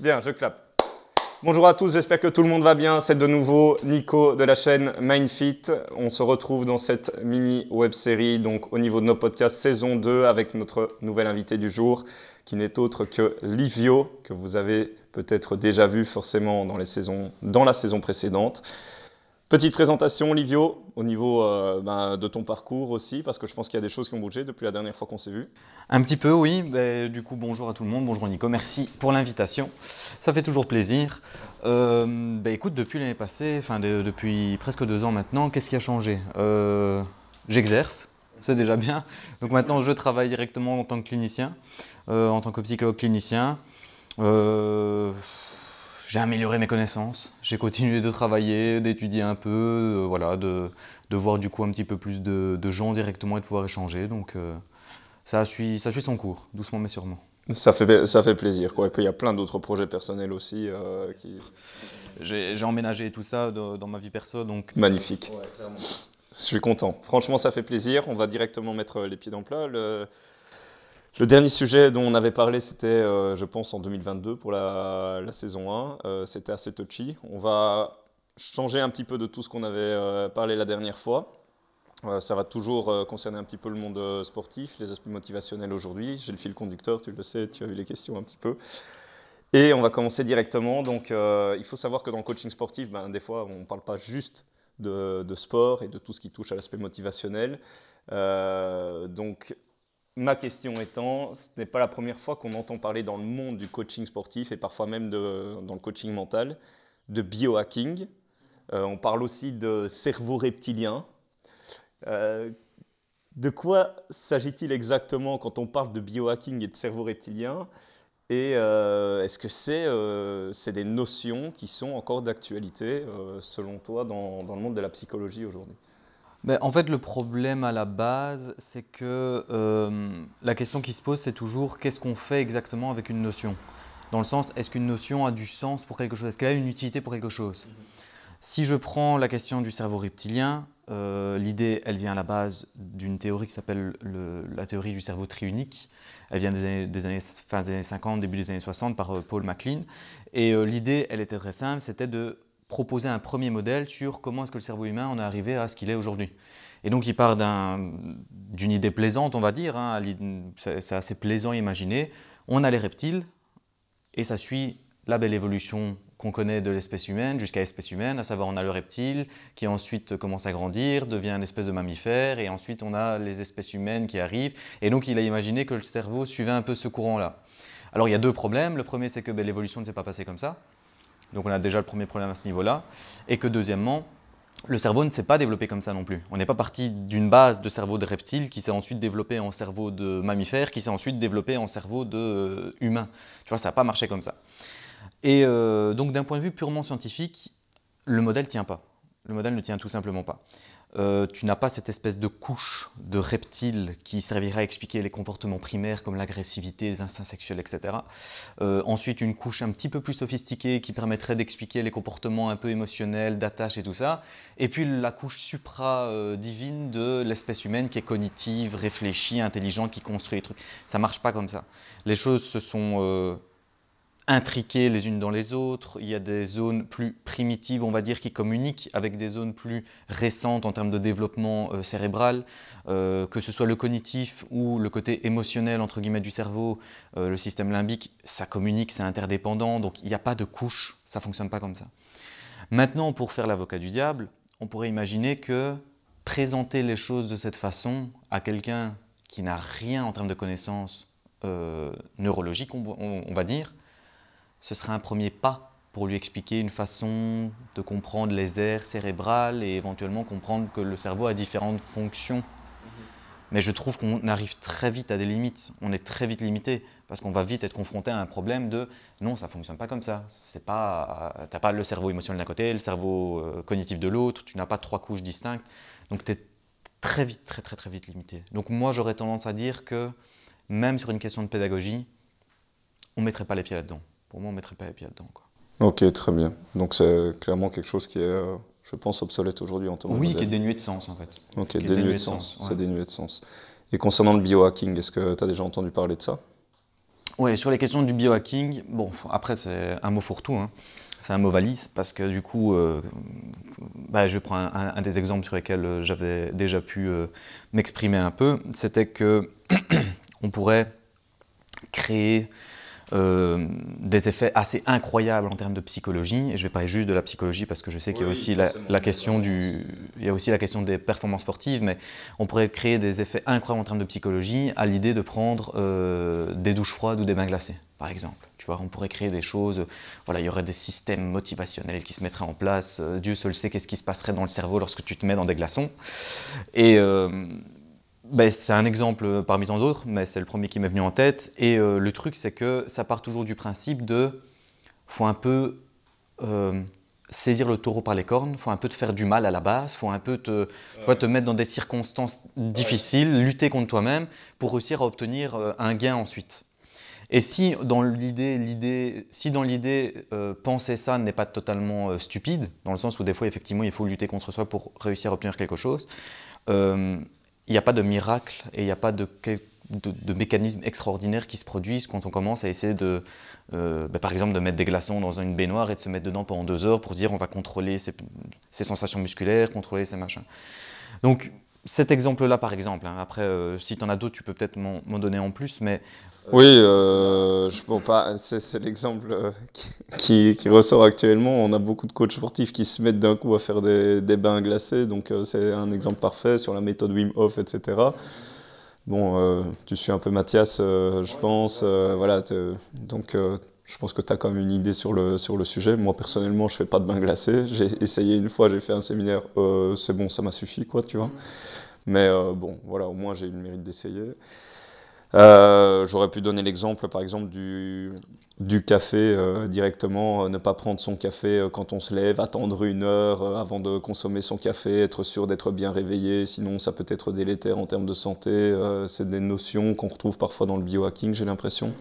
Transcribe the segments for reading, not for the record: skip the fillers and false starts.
Bien, je clappe. Bonjour à tous, j'espère que tout le monde va bien. C'est de nouveau Nico de la chaîne MindFit. On se retrouve dans cette mini web-série, donc au niveau de nos podcasts saison 2, avec notre nouvel invité du jour, qui n'est autre que Livio, que vous avez peut-être déjà vu forcément dans la saison précédente. Petite présentation, Livio, au niveau de ton parcours aussi, parce que je pense qu'il y a des choses qui ont bougé depuis la dernière fois qu'on s'est vu. Un petit peu, oui. Du coup, bonjour à tout le monde, bonjour Nico, merci pour l'invitation. Ça fait toujours plaisir. Écoute, depuis l'année passée, depuis presque 2 ans maintenant, qu'est-ce qui a changé? J'exerce, c'est déjà bien. Donc maintenant, je travaille directement en tant que clinicien, en tant que psychologue clinicien. J'ai amélioré mes connaissances, j'ai continué de travailler, d'étudier un peu, de voir du coup un petit peu plus de gens directement et de pouvoir échanger. Donc ça suit son cours, doucement mais sûrement. Ça fait plaisir, quoi. Et puis il y a plein d'autres projets personnels aussi qui... J'ai emménagé et tout ça dans ma vie perso, donc... Magnifique. Ouais, clairement. Je suis content. Franchement, ça fait plaisir. On va directement mettre les pieds dans le plat. Le dernier sujet dont on avait parlé, c'était, je pense, en 2022 pour la saison 1. C'était assez touchy. On va changer un petit peu de tout ce qu'on avait parlé la dernière fois. Ça va toujours concerner un petit peu le monde sportif, les aspects motivationnels aujourd'hui. J'ai le fil conducteur, tu le sais, tu as eu les questions un petit peu. Et on va commencer directement. Donc, il faut savoir que dans le coaching sportif, des fois, on ne parle pas juste de sport et de tout ce qui touche à l'aspect motivationnel. Donc, ma question étant, ce n'est pas la première fois qu'on entend parler dans le monde du coaching sportif et parfois même dans le coaching mental, de biohacking. On parle aussi de cerveau reptilien. De quoi s'agit-il exactement quand on parle de biohacking et de cerveau reptilien? Et est-ce que c'est des notions qui sont encore d'actualité, selon toi, dans le monde de la psychologie aujourd'hui? En fait, le problème à la base, c'est que la question qui se pose, c'est toujours qu'est-ce qu'on fait exactement avec une notion? Dans le sens, est-ce qu'une notion a du sens pour quelque chose? Est-ce qu'elle a une utilité pour quelque chose? Si je prends la question du cerveau reptilien, l'idée, elle vient à la base d'une théorie qui s'appelle la théorie du cerveau triunique. Elle vient fin des années 50, début des années 60 par Paul MacLean. Et l'idée, elle était très simple, c'était de proposer un premier modèle sur comment est-ce que le cerveau humain en est arrivé à ce qu'il est aujourd'hui. Et donc il part d'une idée plaisante, on va dire, hein, c'est assez plaisant à imaginer. On a les reptiles et ça suit la belle évolution qu'on connaît de l'espèce humaine jusqu'à l'espèce humaine, à savoir on a le reptile qui ensuite commence à grandir, devient une espèce de mammifère et ensuite on a les espèces humaines qui arrivent et donc il a imaginé que le cerveau suivait un peu ce courant-là. Alors il y a 2 problèmes, le premier c'est que l'évolution ne s'est pas passée comme ça, donc on a déjà le premier problème à ce niveau-là, et que deuxièmement, le cerveau ne s'est pas développé comme ça non plus. On n'est pas parti d'une base de cerveau de reptile qui s'est ensuite développé en cerveau de mammifère, qui s'est ensuite développé en cerveau d'humain. Tu vois, ça n'a pas marché comme ça. Et donc d'un point de vue purement scientifique, le modèle ne tient pas. Le modèle ne tient tout simplement pas. Tu n'as pas cette espèce de couche de reptile qui servira à expliquer les comportements primaires comme l'agressivité, les instincts sexuels, etc. Ensuite, une couche un petit peu plus sophistiquée qui permettrait d'expliquer les comportements un peu émotionnels, d'attache et tout ça. Et puis la couche supra-divine de l'espèce humaine qui est cognitive, réfléchie, intelligente, qui construit les trucs. Ça ne marche pas comme ça. Les choses se sont... intriquées les unes dans les autres, il y a des zones plus primitives, on va dire, qui communiquent avec des zones plus récentes en termes de développement cérébral, que ce soit le cognitif ou le côté émotionnel entre guillemets du cerveau, le système limbique, ça communique, c'est interdépendant, donc il n'y a pas de couche, ça ne fonctionne pas comme ça. Maintenant, pour faire l'avocat du diable, on pourrait imaginer que présenter les choses de cette façon à quelqu'un qui n'a rien en termes de connaissances neurologiques, on va dire, ce serait un premier pas pour lui expliquer une façon de comprendre les aires cérébrales et éventuellement comprendre que le cerveau a différentes fonctions. Mais je trouve qu'on arrive très vite à des limites, on est très vite limité parce qu'on va vite être confronté à un problème de non, ça ne fonctionne pas comme ça. Tu n'as pas le cerveau émotionnel d'un côté, le cerveau cognitif de l'autre, tu n'as pas 3 couches distinctes, donc tu es très vite, très vite limité. Donc moi j'aurais tendance à dire que même sur une question de pédagogie, on ne mettrait pas les pieds là-dedans. Pour moi, on ne mettrait pas les pieds là-dedans, quoi. Ok, très bien. Donc c'est clairement quelque chose qui est, je pense, obsolète aujourd'hui en termes de modèle. Oui, qui est dénué de sens en fait. Ok, dénué de sens, c'est dénué de sens. Et concernant le biohacking, est-ce que tu as déjà entendu parler de ça? Ouais, sur les questions du biohacking, bon, après c'est un mot fourre-tout, hein. C'est un mot valise parce que du coup, je vais prendre un des exemples sur lesquels j'avais déjà pu m'exprimer un peu. C'était que on pourrait créer des effets assez incroyables en termes de psychologie. Et je vais parler juste de la psychologie parce que je sais qu'il y a aussi la question il y a aussi la question des performances sportives, mais on pourrait créer des effets incroyables en termes de psychologie à l'idée de prendre des douches froides ou des bains glacés, par exemple. Tu vois, on pourrait créer des choses, voilà, il y aurait des systèmes motivationnels qui se mettraient en place. Dieu seul sait qu'est-ce qui se passerait dans le cerveau lorsque tu te mets dans des glaçons. Et c'est un exemple parmi tant d'autres, mais c'est le premier qui m'est venu en tête. Et le truc, c'est que ça part toujours du principe faut un peu saisir le taureau par les cornes, faut un peu te faire du mal à la base, faut un peu te mettre dans des circonstances difficiles, lutter contre toi-même pour réussir à obtenir un gain ensuite. Et si dans l'idée, penser ça n'est pas totalement stupide, dans le sens où des fois effectivement il faut lutter contre soi pour réussir à obtenir quelque chose, il n'y a pas de miracle et il n'y a pas de mécanismes extraordinaires qui se produisent quand on commence à essayer par exemple, de mettre des glaçons dans une baignoire et de se mettre dedans pendant 2 heures pour se dire on va contrôler ses sensations musculaires, contrôler ses machins. Donc cet exemple-là par exemple, hein. Après si tu en as d'autres tu peux peut-être m'en donner en plus, mais… Oui, c'est l'exemple qui ressort actuellement. On a beaucoup de coachs sportifs qui se mettent d'un coup à faire des bains glacés, donc c'est un exemple parfait sur la méthode Wim Hof, etc. Bon, tu suis un peu Mathias, je pense. Voilà, donc je pense que tu as quand même une idée sur le sujet. Moi, personnellement, je fais pas de bain glacé. J'ai essayé une fois, j'ai fait un séminaire, c'est bon, ça m'a suffi, quoi, tu vois. Mais bon, voilà, au moins j'ai eu le mérite d'essayer. J'aurais pu donner l'exemple, par exemple, du café directement, ne pas prendre son café quand on se lève, attendre 1 heure avant de consommer son café, être sûr d'être bien réveillé, sinon ça peut être délétère en termes de santé. C'est des notions qu'on retrouve parfois dans le biohacking, j'ai l'impression.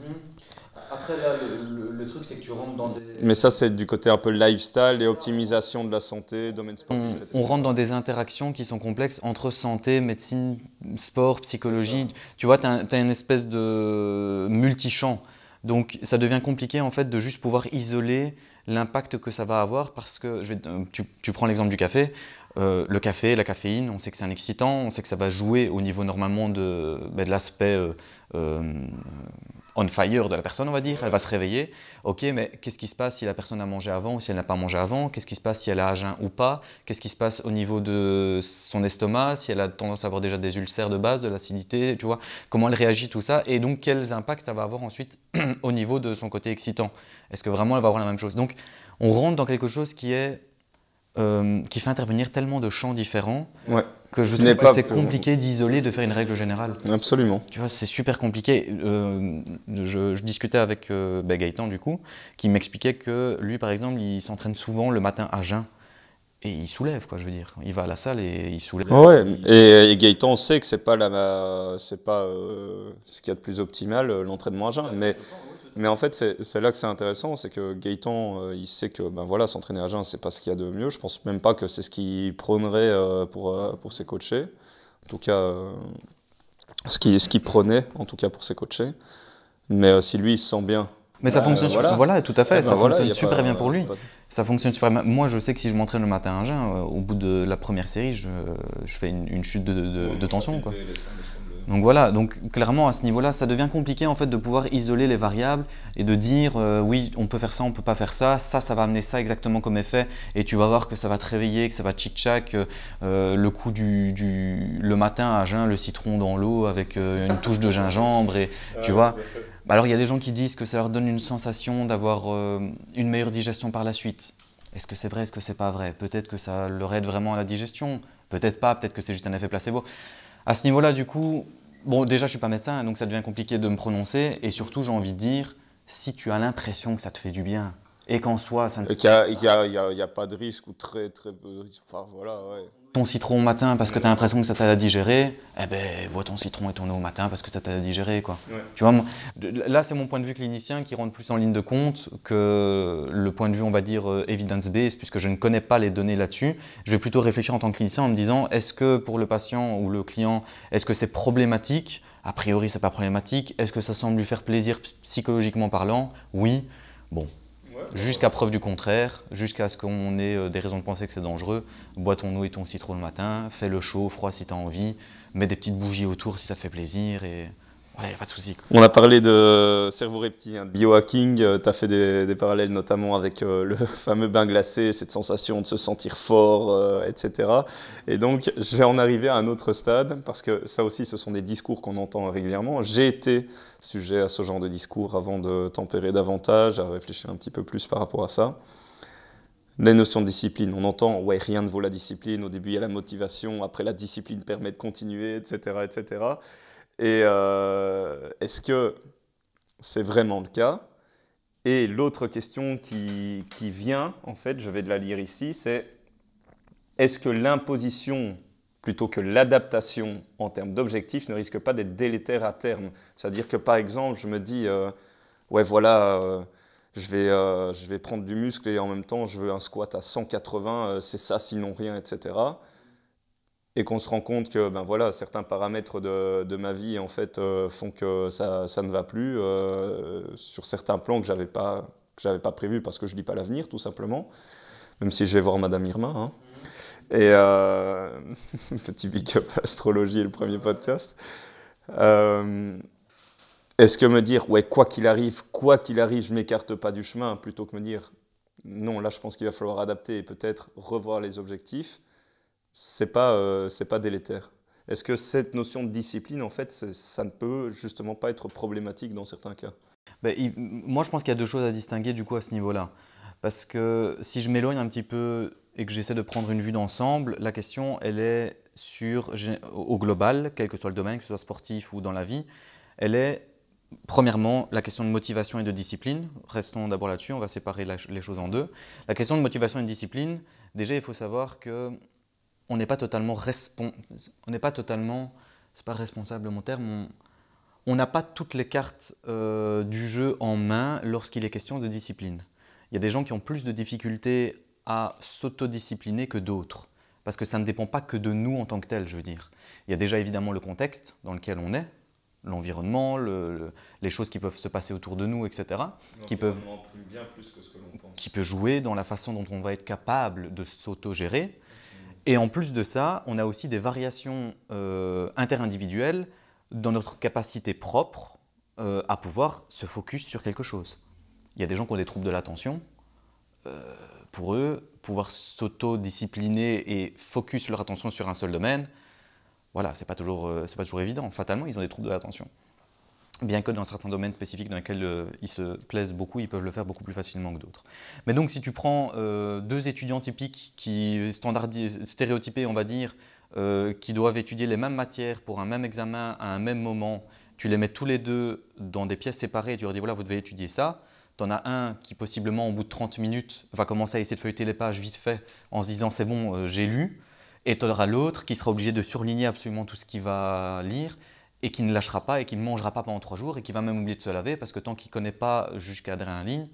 Après, là, le truc, c'est que tu rentres dans des… Mais ça, c'est du côté un peu lifestyle et optimisation de la santé, domaine sportif, etc. On rentre dans des interactions qui sont complexes entre santé, médecine, sport, psychologie. Tu vois, tu as une espèce de multichamp. Donc, ça devient compliqué en fait de juste pouvoir isoler l'impact que ça va avoir parce que tu prends l'exemple du café. Le café, la caféine, on sait que c'est un excitant, on sait que ça va jouer au niveau normalement de l'aspect on fire de la personne, on va dire, elle va se réveiller. Ok, mais qu'est-ce qui se passe si la personne a mangé avant ou si elle n'a pas mangé avant? Qu'est-ce qui se passe si elle a à jeun ou pas? Qu'est-ce qui se passe au niveau de son estomac, si elle a tendance à avoir déjà des ulcères de base, de l'acidité, tu vois? Comment elle réagit, tout ça? Et donc, quels impacts ça va avoir ensuite au niveau de son côté excitant? Est-ce que vraiment elle va avoir la même chose? Donc, on rentre dans quelque chose qui fait intervenir tellement de champs différents que je trouve que c'est compliqué d'isoler, de faire une règle générale. Absolument. Tu vois, c'est super compliqué. Je discutais avec Gaëtan, du coup, qui m'expliquait que lui, par exemple, il s'entraîne souvent le matin à jeun. Et il soulève, quoi, je veux dire. Il va à la salle et il soulève. Ouais, et Gaëtan sait que c'est pas ce qu'il y a de plus optimal, l'entraînement à jeun. Mais en fait, c'est là que c'est intéressant, c'est que Gaëtan, il sait que s'entraîner à jeun, c'est pas ce qu'il y a de mieux. Je pense même pas que c'est ce qu'il prônerait pour ses coachés. En tout cas, ce qu'il prônait, en tout cas pour ses coachés. Mais si lui, il se sent bien. Mais ça fonctionne voilà, tout à fait, ça fonctionne super bien pour lui. Pas... Ça fonctionne super bien. Moi, je sais que si je m'entraîne le matin à jeun, au bout de la première série, je fais une chute de tension, quoi. Donc voilà, donc clairement à ce niveau-là, ça devient compliqué en fait de pouvoir isoler les variables et de dire oui, on peut faire ça, on peut pas faire ça, ça va amener ça exactement comme effet et tu vas voir que ça va te réveiller, que ça va tchic-tchac, le coup le matin à jeun, le citron dans l'eau avec une touche de gingembre et tu vois. Alors il y a des gens qui disent que ça leur donne une sensation d'avoir une meilleure digestion par la suite. Est-ce que c'est vrai, est-ce que c'est pas vrai? Peut-être que ça leur aide vraiment à la digestion, peut-être pas, peut-être que c'est juste un effet placebo. À ce niveau-là, du coup, bon, déjà, je ne suis pas médecin, donc ça devient compliqué de me prononcer. Et surtout, j'ai envie de dire, si tu as l'impression que ça te fait du bien, et qu'en soi, ça ne… Il n'y a pas de risque ou très peu de risque. Enfin, voilà, ouais. Ton citron au matin parce que tu as l'impression que ça t'a digéré, eh ben, bois ton citron et ton eau au matin parce que ça t'a digéré, quoi. Ouais. Tu vois, là, c'est mon point de vue clinicien qui rentre plus en ligne de compte que le point de vue, on va dire, evidence-based, puisque je ne connais pas les données là-dessus. Je vais plutôt réfléchir en tant que clinicien en me disant, est-ce que pour le patient ou le client, est-ce que c'est problématique A priori, c'est pas problématique. Est-ce que ça semble lui faire plaisir psychologiquement parlant? Oui. Bon, jusqu'à preuve du contraire, jusqu'à ce qu'on ait des raisons de penser que c'est dangereux, bois ton eau et ton citron le matin, fais le chaud, froid si tu as envie, mets des petites bougies autour si ça te fait plaisir et il n'y a pas de souci. On a parlé de cerveau reptilien, de biohacking, tu as fait des parallèles notamment avec le fameux bain glacé, cette sensation de se sentir fort, etc. Et donc, je vais en arriver à un autre stade, parce que ça aussi, ce sont des discours qu'on entend régulièrement. J'ai été sujet à ce genre de discours avant de tempérer davantage, à réfléchir un petit peu plus par rapport à ça. Les notions de discipline, on entend, ouais, rien ne vaut la discipline, au début il y a la motivation, après la discipline permet de continuer, etc., etc. Et est-ce que c'est vraiment le cas? Et l'autre question qui vient, en fait, je vais de la lire ici, c'est est-ce que l'imposition plutôt que l'adaptation en termes d'objectifs ne risque pas d'être délétère à terme? C'est-à-dire que par exemple, je me dis, ouais voilà, je vais prendre du muscle et en même temps je veux un squat à 180, c'est ça sinon rien, etc. Et qu'on se rend compte que ben voilà, certains paramètres de ma vie en fait, font que ça ne va plus sur certains plans que j'avais pas prévu parce que je lis pas l'avenir tout simplement, même si je vais voir Madame Irma. Hein. Et petit big up astrologie, le premier podcast. Est-ce que me dire ouais quoi qu'il arrive, je m'écarte pas du chemin, plutôt que me dire non, là je pense qu'il va falloir adapter et peut-être revoir les objectifs. C'est pas délétère. Est-ce que cette notion de discipline, en fait, ça ne peut justement pas être problématique dans certains cas? Moi, je pense qu'il y a deux choses à distinguer du coup à ce niveau-là. Parce que si je m'éloigne un petit peu et que j'essaie de prendre une vue d'ensemble, la question, elle est au global, quel que soit le domaine, que ce soit sportif ou dans la vie, elle est premièrement la question de motivation et de discipline. Restons d'abord là-dessus, on va séparer les choses en deux. La question de motivation et de discipline, déjà, il faut savoir que on n'est pas totalement c'est pas responsable mon terme, on n'a pas toutes les cartes du jeu en main lorsqu'il est question de discipline. Il y a des gens qui ont plus de difficultés à s'autodiscipliner que d'autres, parce que ça ne dépend pas que de nous en tant que tel, je veux dire. Il y a déjà évidemment le contexte dans lequel on est, l'environnement, les choses qui peuvent se passer autour de nous, etc. Qui bien plus que ce que l'on pense. Qui peut jouer dans la façon dont on va être capable de s'auto-gérer. Et en plus de ça, on a aussi des variations interindividuelles dans notre capacité propre à pouvoir se focus sur quelque chose. Il y a des gens qui ont des troubles de l'attention. Pour eux, pouvoir s'auto-discipliner et focus leur attention sur un seul domaine, voilà, c'est pas toujours évident. Fatalement, ils ont des troubles de l'attention. Bien que dans certains domaines spécifiques dans lesquels ils se plaisent beaucoup, ils peuvent le faire beaucoup plus facilement que d'autres. Mais donc si tu prends deux étudiants typiques stéréotypés, on va dire, qui doivent étudier les mêmes matières pour un même examen à un même moment, tu les mets tous les deux dans des pièces séparées et tu leur dis voilà, vous devez étudier ça. Tu en as un qui possiblement au bout de 30 minutes va commencer à essayer de feuilleter les pages vite fait en se disant c'est bon, j'ai lu. Et tu auras l'autre qui sera obligé de surligner absolument tout ce qu'il va lire et qui ne lâchera pas et qui ne mangera pas pendant 3 jours et qui va même oublier de se laver parce que tant qu'il ne connaît pas jusqu'à la ligne,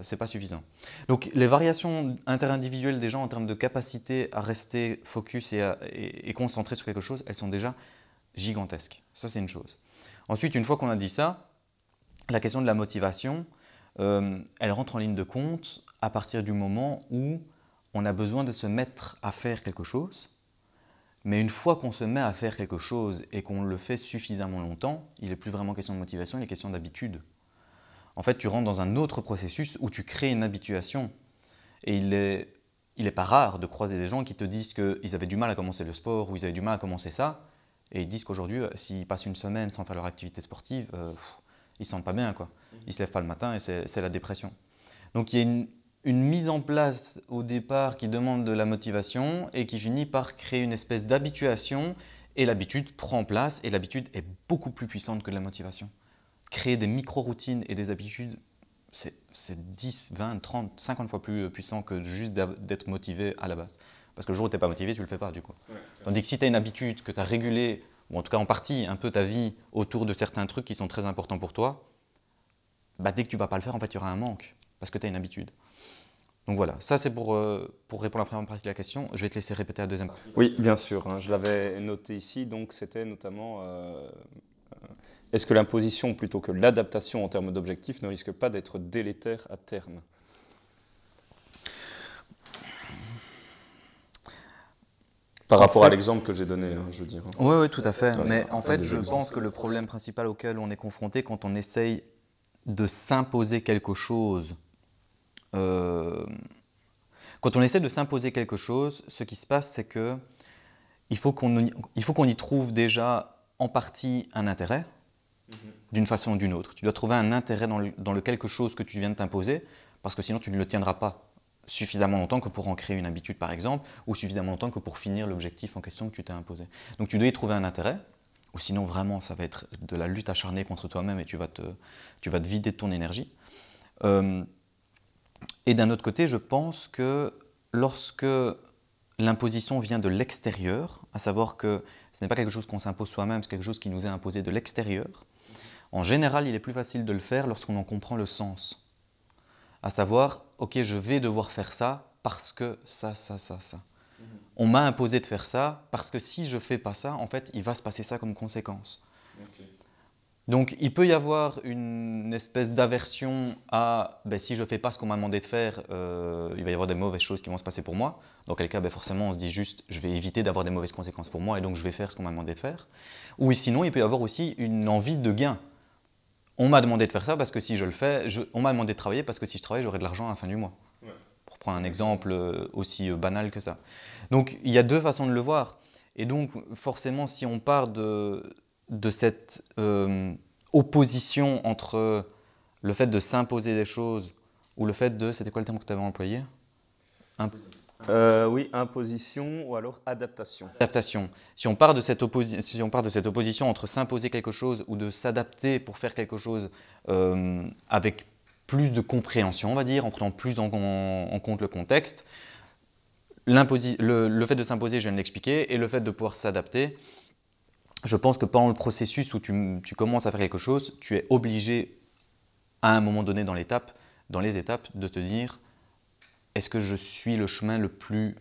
c'est pas suffisant. Donc les variations interindividuelles des gens en termes de capacité à rester focus et concentré sur quelque chose, elles sont déjà gigantesques. Ça c'est une chose. Ensuite, une fois qu'on a dit ça, la question de la motivation, elle rentre en ligne de compte à partir du moment où on a besoin de se mettre à faire quelque chose. Mais une fois qu'on se met à faire quelque chose et qu'on le fait suffisamment longtemps, il n'est plus vraiment question de motivation, il est question d'habitude. En fait, tu rentres dans un autre processus où tu crées une habituation. Et il est pas rare de croiser des gens qui te disent qu'ils avaient du mal à commencer le sport ou ils avaient du mal à commencer ça. Et ils disent qu'aujourd'hui, s'ils passent une semaine sans faire leur activité sportive, ils ne se sentent pas bien, quoi. Ils ne se lèvent pas le matin et c'est la dépression. Donc il y a une mise en place au départ qui demande de la motivation et qui finit par créer une espèce d'habituation et l'habitude prend place et l'habitude est beaucoup plus puissante que la motivation. Créer des micro-routines et des habitudes, c'est 10, 20, 30, 50 fois plus puissant que juste d'être motivé à la base. Parce que le jour où tu n'es pas motivé, tu ne le fais pas du coup. Ouais. Tandis que si tu as une habitude, que tu as régulé, ou en tout cas en partie, un peu ta vie autour de certains trucs qui sont très importants pour toi, bah, dès que tu ne vas pas le faire, en fait, il y aura un manque parce que tu as une habitude. Donc voilà, ça c'est pour répondre à la première partie de la question. Je vais te laisser répéter la deuxième partie. Oui, bien sûr, hein, je l'avais noté ici, donc c'était notamment est-ce que l'imposition plutôt que l'adaptation en termes d'objectifs ne risque pas d'être délétère à terme? Par rapport à l'exemple que j'ai donné, hein, je veux dire. Oui, oui, tout à fait. Ouais, Mais en fait, des je exemples. pense que le problème principal auquel on est confronté quand on essaye de s'imposer quelque chose, quand on essaie de s'imposer quelque chose, ce qui se passe, c'est que il faut qu'on y trouve déjà en partie un intérêt, d'une façon ou d'une autre. Tu dois trouver un intérêt dans le quelque chose que tu viens de t'imposer, parce que sinon tu ne le tiendras pas suffisamment longtemps que pour en créer une habitude par exemple, ou suffisamment longtemps que pour finir l'objectif en question que tu t'es imposé. Donc tu dois y trouver un intérêt, ou sinon vraiment ça va être de la lutte acharnée contre toi-même et tu vas te vider de ton énergie. Et d'un autre côté, je pense que lorsque l'imposition vient de l'extérieur, à savoir que ce n'est pas quelque chose qu'on s'impose soi-même, c'est quelque chose qui nous est imposé de l'extérieur, en général, il est plus facile de le faire lorsqu'on en comprend le sens. À savoir, ok, je vais devoir faire ça parce que ça. On m'a imposé de faire ça parce que si je ne fais pas ça, en fait, il va se passer ça comme conséquence. Okay. Donc, il peut y avoir une espèce d'aversion à si je ne fais pas ce qu'on m'a demandé de faire, il va y avoir des mauvaises choses qui vont se passer pour moi. Dans quel cas, forcément, on se dit juste je vais éviter d'avoir des mauvaises conséquences pour moi et donc je vais faire ce qu'on m'a demandé de faire. Ou sinon, il peut y avoir aussi une envie de gain. On m'a demandé de faire ça parce que si je le fais, on m'a demandé de travailler parce que si je travaille, j'aurai de l'argent à la fin du mois. Ouais. Pour prendre un exemple aussi banal que ça. Donc, il y a deux façons de le voir. Et donc, forcément, si on part de cette opposition entre le fait de s'imposer des choses ou le fait de… C'était quoi le terme que tu avais employé? Oui, imposition ou alors adaptation. Adaptation. Si on part de cette opposition entre s'imposer quelque chose ou de s'adapter pour faire quelque chose avec plus de compréhension, on va dire, en prenant plus en compte le contexte, le fait de s'imposer, je viens de l'expliquer, et le fait de pouvoir s'adapter, je pense que pendant le processus où tu commences à faire quelque chose, tu es obligé à un moment donné dans les étapes, de te dire est-ce que je suis le chemin le plus,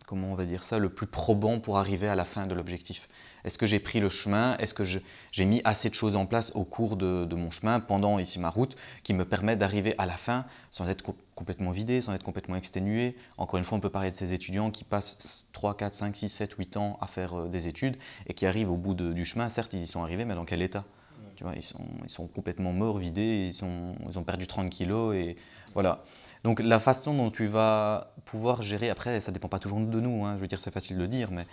comment on va dire ça, le plus probant pour arriver à la fin de l'objectif? Est-ce que j'ai pris le chemin? Est-ce que j'ai mis assez de choses en place au cours de mon chemin, pendant ici ma route, qui me permet d'arriver à la fin sans être complètement vidé, sans être complètement exténué? Encore une fois, on peut parler de ces étudiants qui passent 3, 4, 5, 6, 7, 8 ans à faire des études et qui arrivent au bout du chemin. Certes, ils y sont arrivés, mais dans quel état? Tu vois, ils sont complètement morts, vidés, ils ont perdu 30 kilos et voilà. Donc la façon dont tu vas pouvoir gérer, après ça ne dépend pas toujours de nous, hein, je veux dire c'est facile de le dire, mais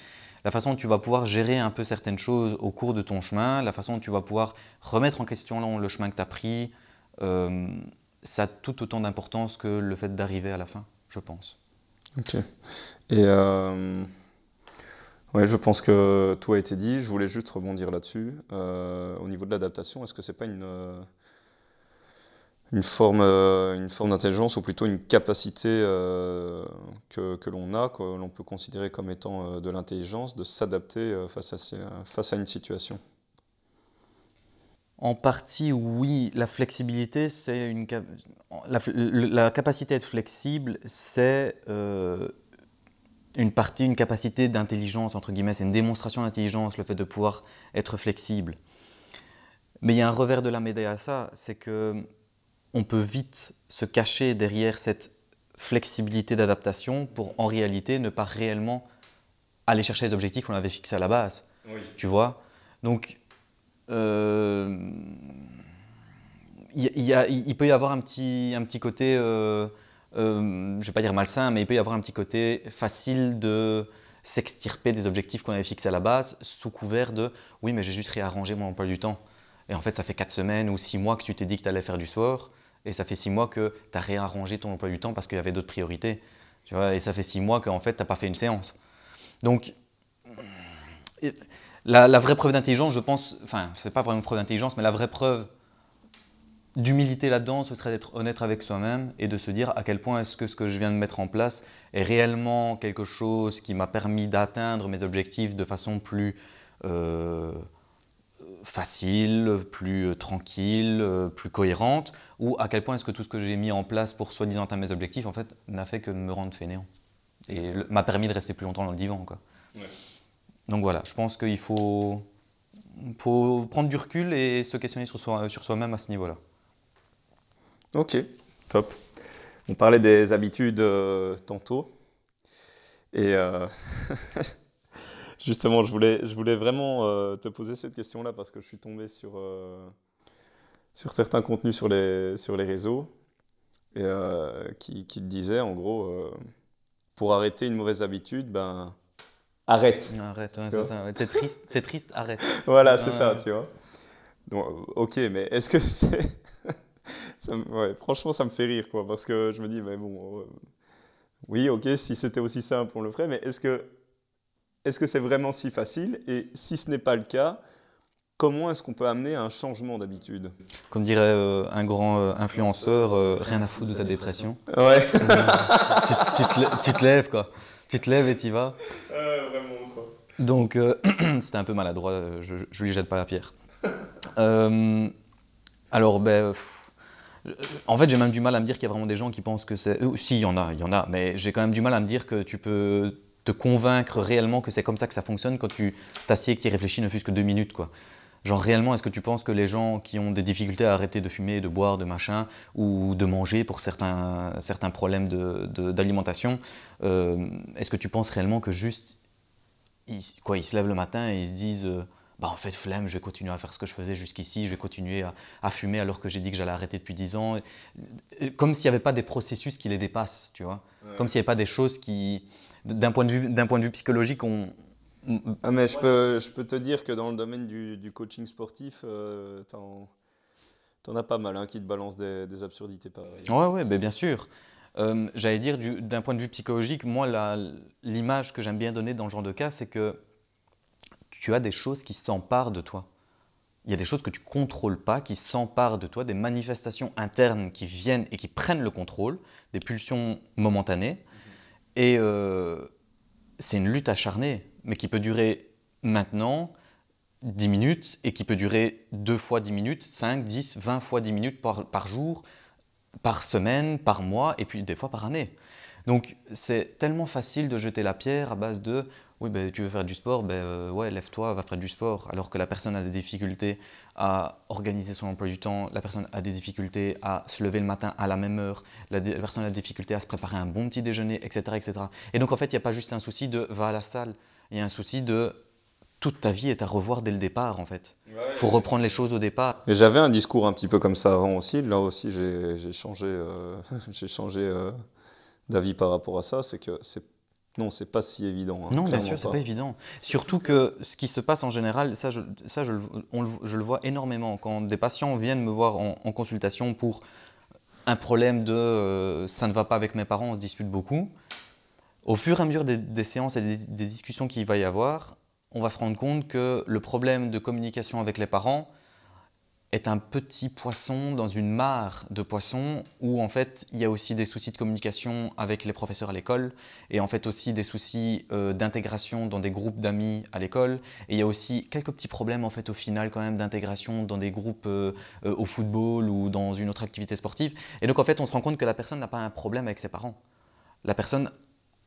la façon dont tu vas pouvoir gérer un peu certaines choses au cours de ton chemin, la façon dont tu vas pouvoir remettre en question le chemin que tu as pris, ça a tout autant d'importance que le fait d'arriver à la fin, je pense. Ok. Et ouais, je pense que tout a été dit, je voulais juste rebondir là-dessus. Au niveau de l'adaptation, est-ce que c'est pas une forme d'intelligence ou plutôt une capacité que l'on a, que l'on peut considérer comme étant de l'intelligence, de s'adapter face à une situation? En partie, oui. La flexibilité, c'est la capacité à être flexible, c'est une capacité d'intelligence, entre guillemets, c'est une démonstration d'intelligence, le fait de pouvoir être flexible. Mais il y a un revers de la médaille à ça, c'est que on peut vite se cacher derrière cette flexibilité d'adaptation pour en réalité ne pas réellement aller chercher les objectifs qu'on avait fixés à la base. Oui. Tu vois? Donc, il peut y avoir un petit côté, je ne vais pas dire malsain, mais il peut y avoir un petit côté facile de s'extirper des objectifs qu'on avait fixés à la base sous couvert de « oui, mais j'ai juste réarrangé mon emploi du temps ». Et en fait, ça fait 4 semaines ou 6 mois que tu t'es dit que tu allais faire du sport et ça fait 6 mois que tu as réarrangé ton emploi du temps parce qu'il y avait d'autres priorités. Tu vois, et ça fait 6 mois qu'en fait, tu n'as pas fait une séance. Donc, la vraie preuve d'intelligence, je pense, enfin, ce n'est pas vraiment une preuve d'intelligence, mais la vraie preuve d'humilité là-dedans, ce serait d'être honnête avec soi-même et de se dire à quel point est-ce que ce que je viens de mettre en place est réellement quelque chose qui m'a permis d'atteindre mes objectifs de façon plus facile, plus tranquille, plus cohérente, ou à quel point est-ce que tout ce que j'ai mis en place pour soi-disant atteindre mes objectifs, en fait, n'a fait que de me rendre fainéant et m'a permis de rester plus longtemps dans le divan, quoi. Ouais. Donc voilà, je pense qu'il faut prendre du recul et se questionner sur soi-même à ce niveau-là. Ok, top. On parlait des habitudes tantôt. Et justement, je voulais vraiment te poser cette question-là parce que je suis tombé sur certains contenus sur les réseaux et, qui te disaient en gros, pour arrêter une mauvaise habitude, ben arrête. Arrête, ouais, Tu c'est vois. ça. Ouais. T'es triste, arrête. Voilà, c'est ça, Ouais. tu vois. Donc, ok, mais est-ce que c'est... ouais, franchement, ça me fait rire, quoi, parce que je me dis, mais bon, oui, ok, si c'était aussi simple, on le ferait, mais est-ce que c'est vraiment si facile? Et si ce n'est pas le cas, comment est-ce qu'on peut amener à un changement d'habitude? Comme dirait un grand influenceur, rien à foutre de ta dépression. Ouais. Tu te lèves, quoi. Tu te lèves et t'y vas. Vraiment, quoi. Donc, c'était un peu maladroit, je lui jette pas la pierre. Euh, alors, en fait, j'ai même du mal à me dire qu'il y a vraiment des gens qui pensent que c'est... si, il y en a, mais j'ai quand même du mal à me dire que tu peux te convaincre réellement que c'est comme ça que ça fonctionne quand tu t'assieds et que tu y réfléchis ne fût-ce que 2 minutes, quoi. Genre réellement, est-ce que tu penses que les gens qui ont des difficultés à arrêter de fumer, de boire, de machin, ou de manger pour certains problèmes d'alimentation, est-ce que tu penses réellement que juste, ils se lèvent le matin et ils se disent bah en fait flemme, je vais continuer à faire ce que je faisais jusqu'ici, je vais continuer à fumer alors que j'ai dit que j'allais arrêter depuis 10 ans. Comme s'il n'y avait pas des processus qui les dépassent, tu vois. Ouais. Comme s'il n'y avait pas des choses qui, d'un point de vue psychologique, Ah, mais je peux te dire que dans le domaine du coaching sportif, t'en as pas mal hein, qui te balancent des absurdités pareilles. Ouais, ouais, ben bien sûr. J'allais dire, d'un point de vue psychologique, moi, l'image que j'aime bien donner dans ce genre de cas, c'est que tu as des choses qui s'emparent de toi. Il y a des choses que tu ne contrôles pas, qui s'emparent de toi, des manifestations internes qui viennent et qui prennent le contrôle, des pulsions momentanées. Et c'est une lutte acharnée, mais qui peut durer maintenant 10 minutes et qui peut durer 2 fois 10 minutes, 5, 10, 20 fois 10 minutes par jour, par semaine, par mois et puis des fois par année. Donc c'est tellement facile de jeter la pierre à base de oui, ben, tu veux faire du sport, ouais, lève-toi, va faire du sport. Alors que la personne a des difficultés à organiser son emploi du temps, la personne a des difficultés à se lever le matin à la même heure, la personne a des difficultés à se préparer un bon petit déjeuner, etc. etc. Et donc en fait, il n'y a pas juste un souci de va à la salle, il y a un souci de toute ta vie est à revoir dès le départ en fait. Il faut reprendre les choses au départ. Et j'avais un discours un petit peu comme ça avant aussi. Là aussi, j'ai changé, j'ai changé d'avis par rapport à ça. C'est que non, c'est pas si évident. Hein, Non, bien clairement sûr, c'est pas. pas évident. Surtout que ce qui se passe en général, je le vois énormément. Quand des patients viennent me voir en consultation pour un problème de ça ne va pas avec mes parents, on se dispute beaucoup. Au fur et à mesure des séances et des discussions qu'il va y avoir, on va se rendre compte que le problème de communication avec les parents est un petit poisson dans une mare de poissons où en fait il y a aussi des soucis de communication avec les professeurs à l'école et en fait aussi des soucis d'intégration dans des groupes d'amis à l'école et il y a aussi quelques petits problèmes en fait au final quand même d'intégration dans des groupes au football ou dans une autre activité sportive et donc en fait on se rend compte que la personne n'a pas un problème avec ses parents. La personne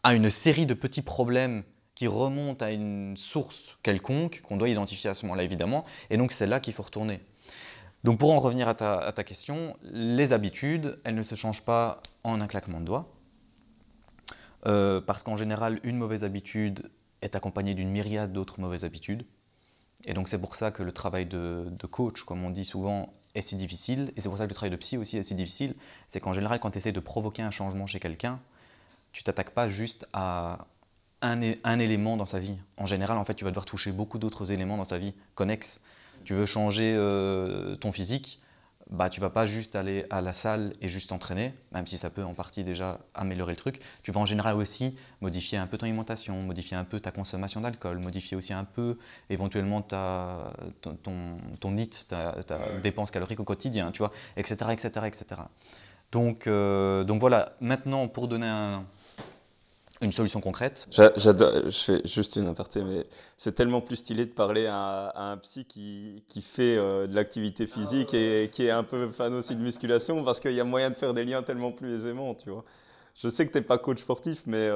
a une série de petits problèmes qui remontent à une source quelconque qu'on doit identifier à ce moment-là évidemment et donc c'est là qu'il faut retourner. Donc pour en revenir à ta question, les habitudes, elles ne se changent pas en un claquement de doigts, parce qu'en général, une mauvaise habitude est accompagnée d'une myriade d'autres mauvaises habitudes. Et donc c'est pour ça que le travail de coach, comme on dit souvent, est si difficile. Et c'est pour ça que le travail de psy aussi est si difficile. C'est qu'en général, quand tu essaies de provoquer un changement chez quelqu'un, tu t'attaques pas juste à un élément dans sa vie. En général, en fait, tu vas devoir toucher beaucoup d'autres éléments dans sa vie, connexes. Tu veux changer ton physique, bah, tu ne vas pas juste aller à la salle et juste t'entraîner, même si ça peut en partie déjà améliorer le truc. Tu vas en général aussi modifier un peu ton alimentation, modifier un peu ta consommation d'alcool, modifier aussi un peu éventuellement ton NEAT, ta dépense calorique au quotidien, tu vois, etc. etc., etc. Donc voilà, maintenant pour donner Une solution concrète? J'adore, je fais juste une aparté, mais c'est tellement plus stylé de parler à un psy qui fait de l'activité physique et qui est un peu fan aussi de musculation parce qu'il y a moyen de faire des liens tellement plus aisément, tu vois. Je sais que t'es pas coach sportif, mais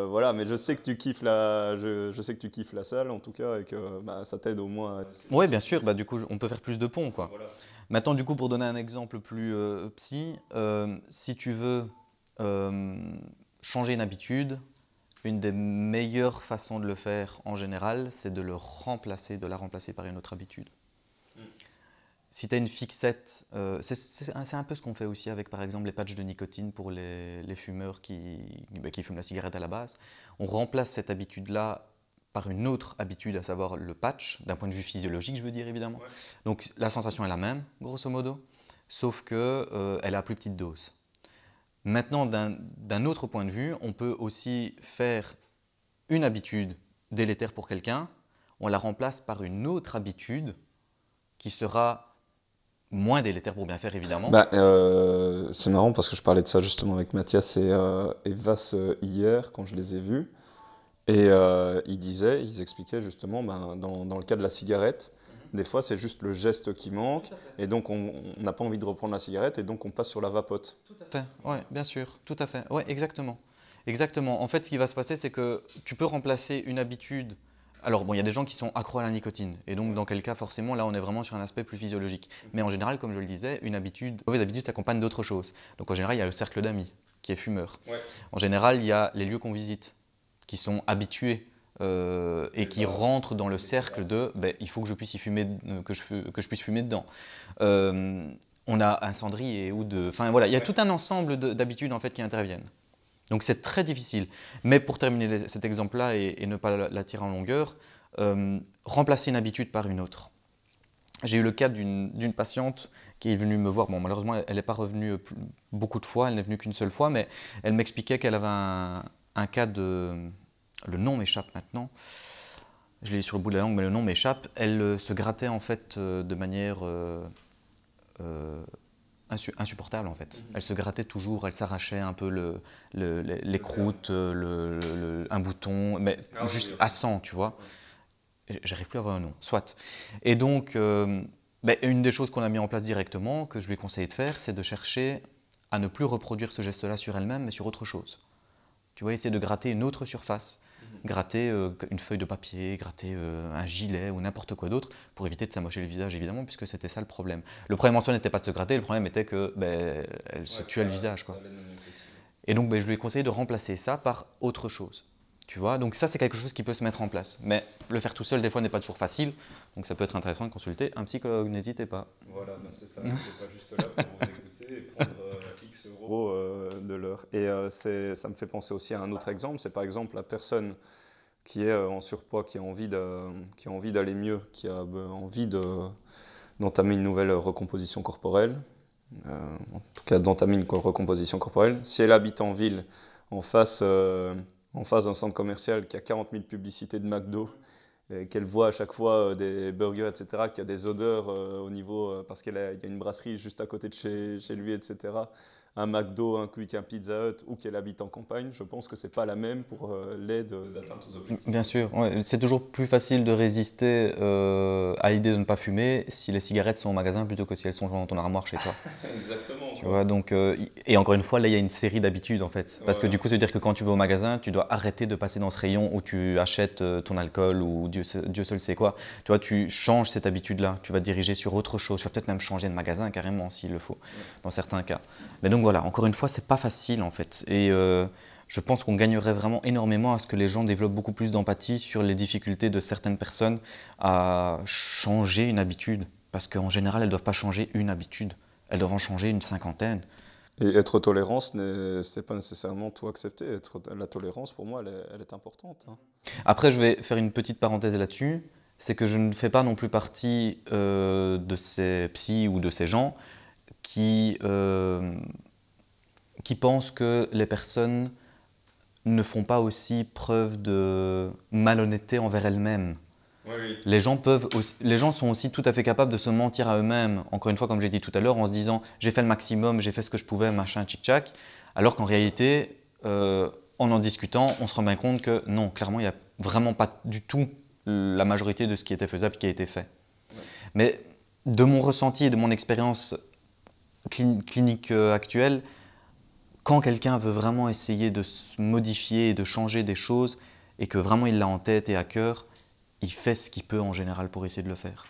voilà, mais je sais que tu kiffes je sais que tu kiffes la salle en tout cas et que bah, ça t'aide au moins. Oui, bien sûr, bah, du coup, on peut faire plus de ponts, quoi. Voilà. Maintenant, du coup, pour donner un exemple plus psy, si tu veux euh, changer une habitude, une des meilleures façons de le faire en général, c'est de la remplacer par une autre habitude. Si tu as une fixette, c'est un peu ce qu'on fait aussi avec par exemple les patchs de nicotine pour les fumeurs qui fument la cigarette à la base. On remplace cette habitude-là par une autre habitude, à savoir le patch, d'un point de vue physiologique, je veux dire évidemment. Ouais. Donc la sensation est la même, grosso modo, sauf qu'elle est à plus petite dose. Maintenant, d'un autre point de vue, on peut aussi faire une habitude délétère pour quelqu'un, on la remplace par une autre habitude qui sera moins délétère pour bien faire évidemment. Bah, c'est marrant parce que je parlais de ça justement avec Mathias et Vas hier quand je les ai vus. Et ils expliquaient justement, ben, dans le cas de la cigarette, des fois c'est juste le geste qui manque, et donc on n'a pas envie de reprendre la cigarette, et donc on passe sur la vapote. Tout à fait, ouais, bien sûr, tout à fait, ouais, exactement. Exactement. En fait, ce qui va se passer, c'est que tu peux remplacer une habitude. Alors, bon, il y a des gens qui sont accros à la nicotine, et donc dans quel cas, forcément, là, on est vraiment sur un aspect plus physiologique. Mais en général, comme je le disais, une mauvaise habitude s'accompagne d'autres choses. Donc en général, il y a le cercle d'amis qui est fumeur. Ouais. En général, il y a les lieux qu'on visite qui sont habitués et qui rentrent dans le cercle de ben, il faut que je puisse y fumer, que je puisse fumer dedans. On a un cendrier ou de. Enfin voilà, il y a tout un ensemble d'habitudes en fait qui interviennent. Donc c'est très difficile. Mais pour terminer cet exemple-là et ne pas la tirer en longueur, remplacer une habitude par une autre. J'ai eu le cas d'une patiente qui est venue me voir. Bon, malheureusement, elle n'est pas revenue beaucoup de fois, elle n'est venue qu'une seule fois, mais elle m'expliquait qu'elle avait un cas de. Le nom m'échappe maintenant. Je l'ai sur le bout de la langue, mais le nom m'échappe. Elle se grattait en fait de manière insupportable en fait. Elle se grattait toujours, elle s'arrachait un peu les croûtes, un bouton, mais juste à 100, tu vois. J'arrive plus à avoir un nom, soit. Et donc, une des choses qu'on a mis en place directement, que je lui ai conseillé de faire, c'est de chercher à ne plus reproduire ce geste-là sur elle-même, mais sur autre chose. Tu vois, essayer de gratter une autre surface, gratter une feuille de papier, gratter un gilet ou n'importe quoi d'autre pour éviter de s'amocher le visage évidemment puisque c'était ça le problème. Le problème en soi n'était pas de se gratter, le problème était que elle se tuait le visage quoi. Et donc je lui ai conseillé de remplacer ça par autre chose. Tu vois, donc ça c'est quelque chose qui peut se mettre en place. Mais le faire tout seul des fois n'est pas toujours facile, donc ça peut être intéressant de consulter un psychologue, n'hésitez pas. Voilà, bah c'est ça, on n'est pas juste là pour vous écouter et prendre X euros de l'heure. Et ça me fait penser aussi à un autre exemple, c'est par exemple la personne qui est en surpoids, qui a envie d'aller mieux, qui a envie d'entamer une nouvelle recomposition corporelle, en tout cas d'entamer une recomposition corporelle. Si elle habite en ville, en face d'un centre commercial qui a 40 000 publicités de McDo, et qu'elle voit à chaque fois des burgers, etc., qu'il y a des odeurs au niveau, parce qu'il y a une brasserie juste à côté de chez lui, etc., un McDo, un Quick, un Pizza Hut, ou qu'elle habite en campagne, je pense que c'est pas la même pour l'aide d'atteindre aux objectifs. Bien sûr, ouais, c'est toujours plus facile de résister à l'idée de ne pas fumer si les cigarettes sont au magasin plutôt que si elles sont dans ton armoire chez toi. Exactement. Tu vois, donc, et encore une fois, là, il y a une série d'habitudes en fait. Parce que du coup, ça veut dire que quand tu vas au magasin, tu dois arrêter de passer dans ce rayon où tu achètes ton alcool ou Dieu seul sait quoi. Tu vois, tu changes cette habitude-là. Tu vas te diriger sur autre chose. Tu vas peut-être même changer de magasin carrément s'il le faut, dans certains cas. Mais donc voilà, encore une fois, c'est pas facile en fait. Et je pense qu'on gagnerait vraiment énormément à ce que les gens développent beaucoup plus d'empathie sur les difficultés de certaines personnes à changer une habitude. Parce qu'en général, elles ne doivent pas changer une habitude. Elles doivent en changer une cinquantaine. Et être tolérant, c'est pas nécessairement tout accepter. La tolérance, pour moi, elle est importante. Hein. Après, je vais faire une petite parenthèse là-dessus. C'est que je ne fais pas non plus partie de ces psys ou de ces gens qui pensent que les personnes ne font pas aussi preuve de malhonnêteté envers elles-mêmes. Oui, oui. Les gens sont aussi tout à fait capables de se mentir à eux-mêmes, encore une fois, comme j'ai dit tout à l'heure, en se disant j'ai fait le maximum, j'ai fait ce que je pouvais, machin, tchic-tchac, alors qu'en réalité, en discutant, on se rend bien compte que non, clairement, il n'y a vraiment pas du tout la majorité de ce qui était faisable qui a été fait. Ouais. Mais de mon ressenti et de mon expérience clinique actuelle, quand quelqu'un veut vraiment essayer de se modifier et de changer des choses et que vraiment il l'a en tête et à cœur, il fait ce qu'il peut en général pour essayer de le faire.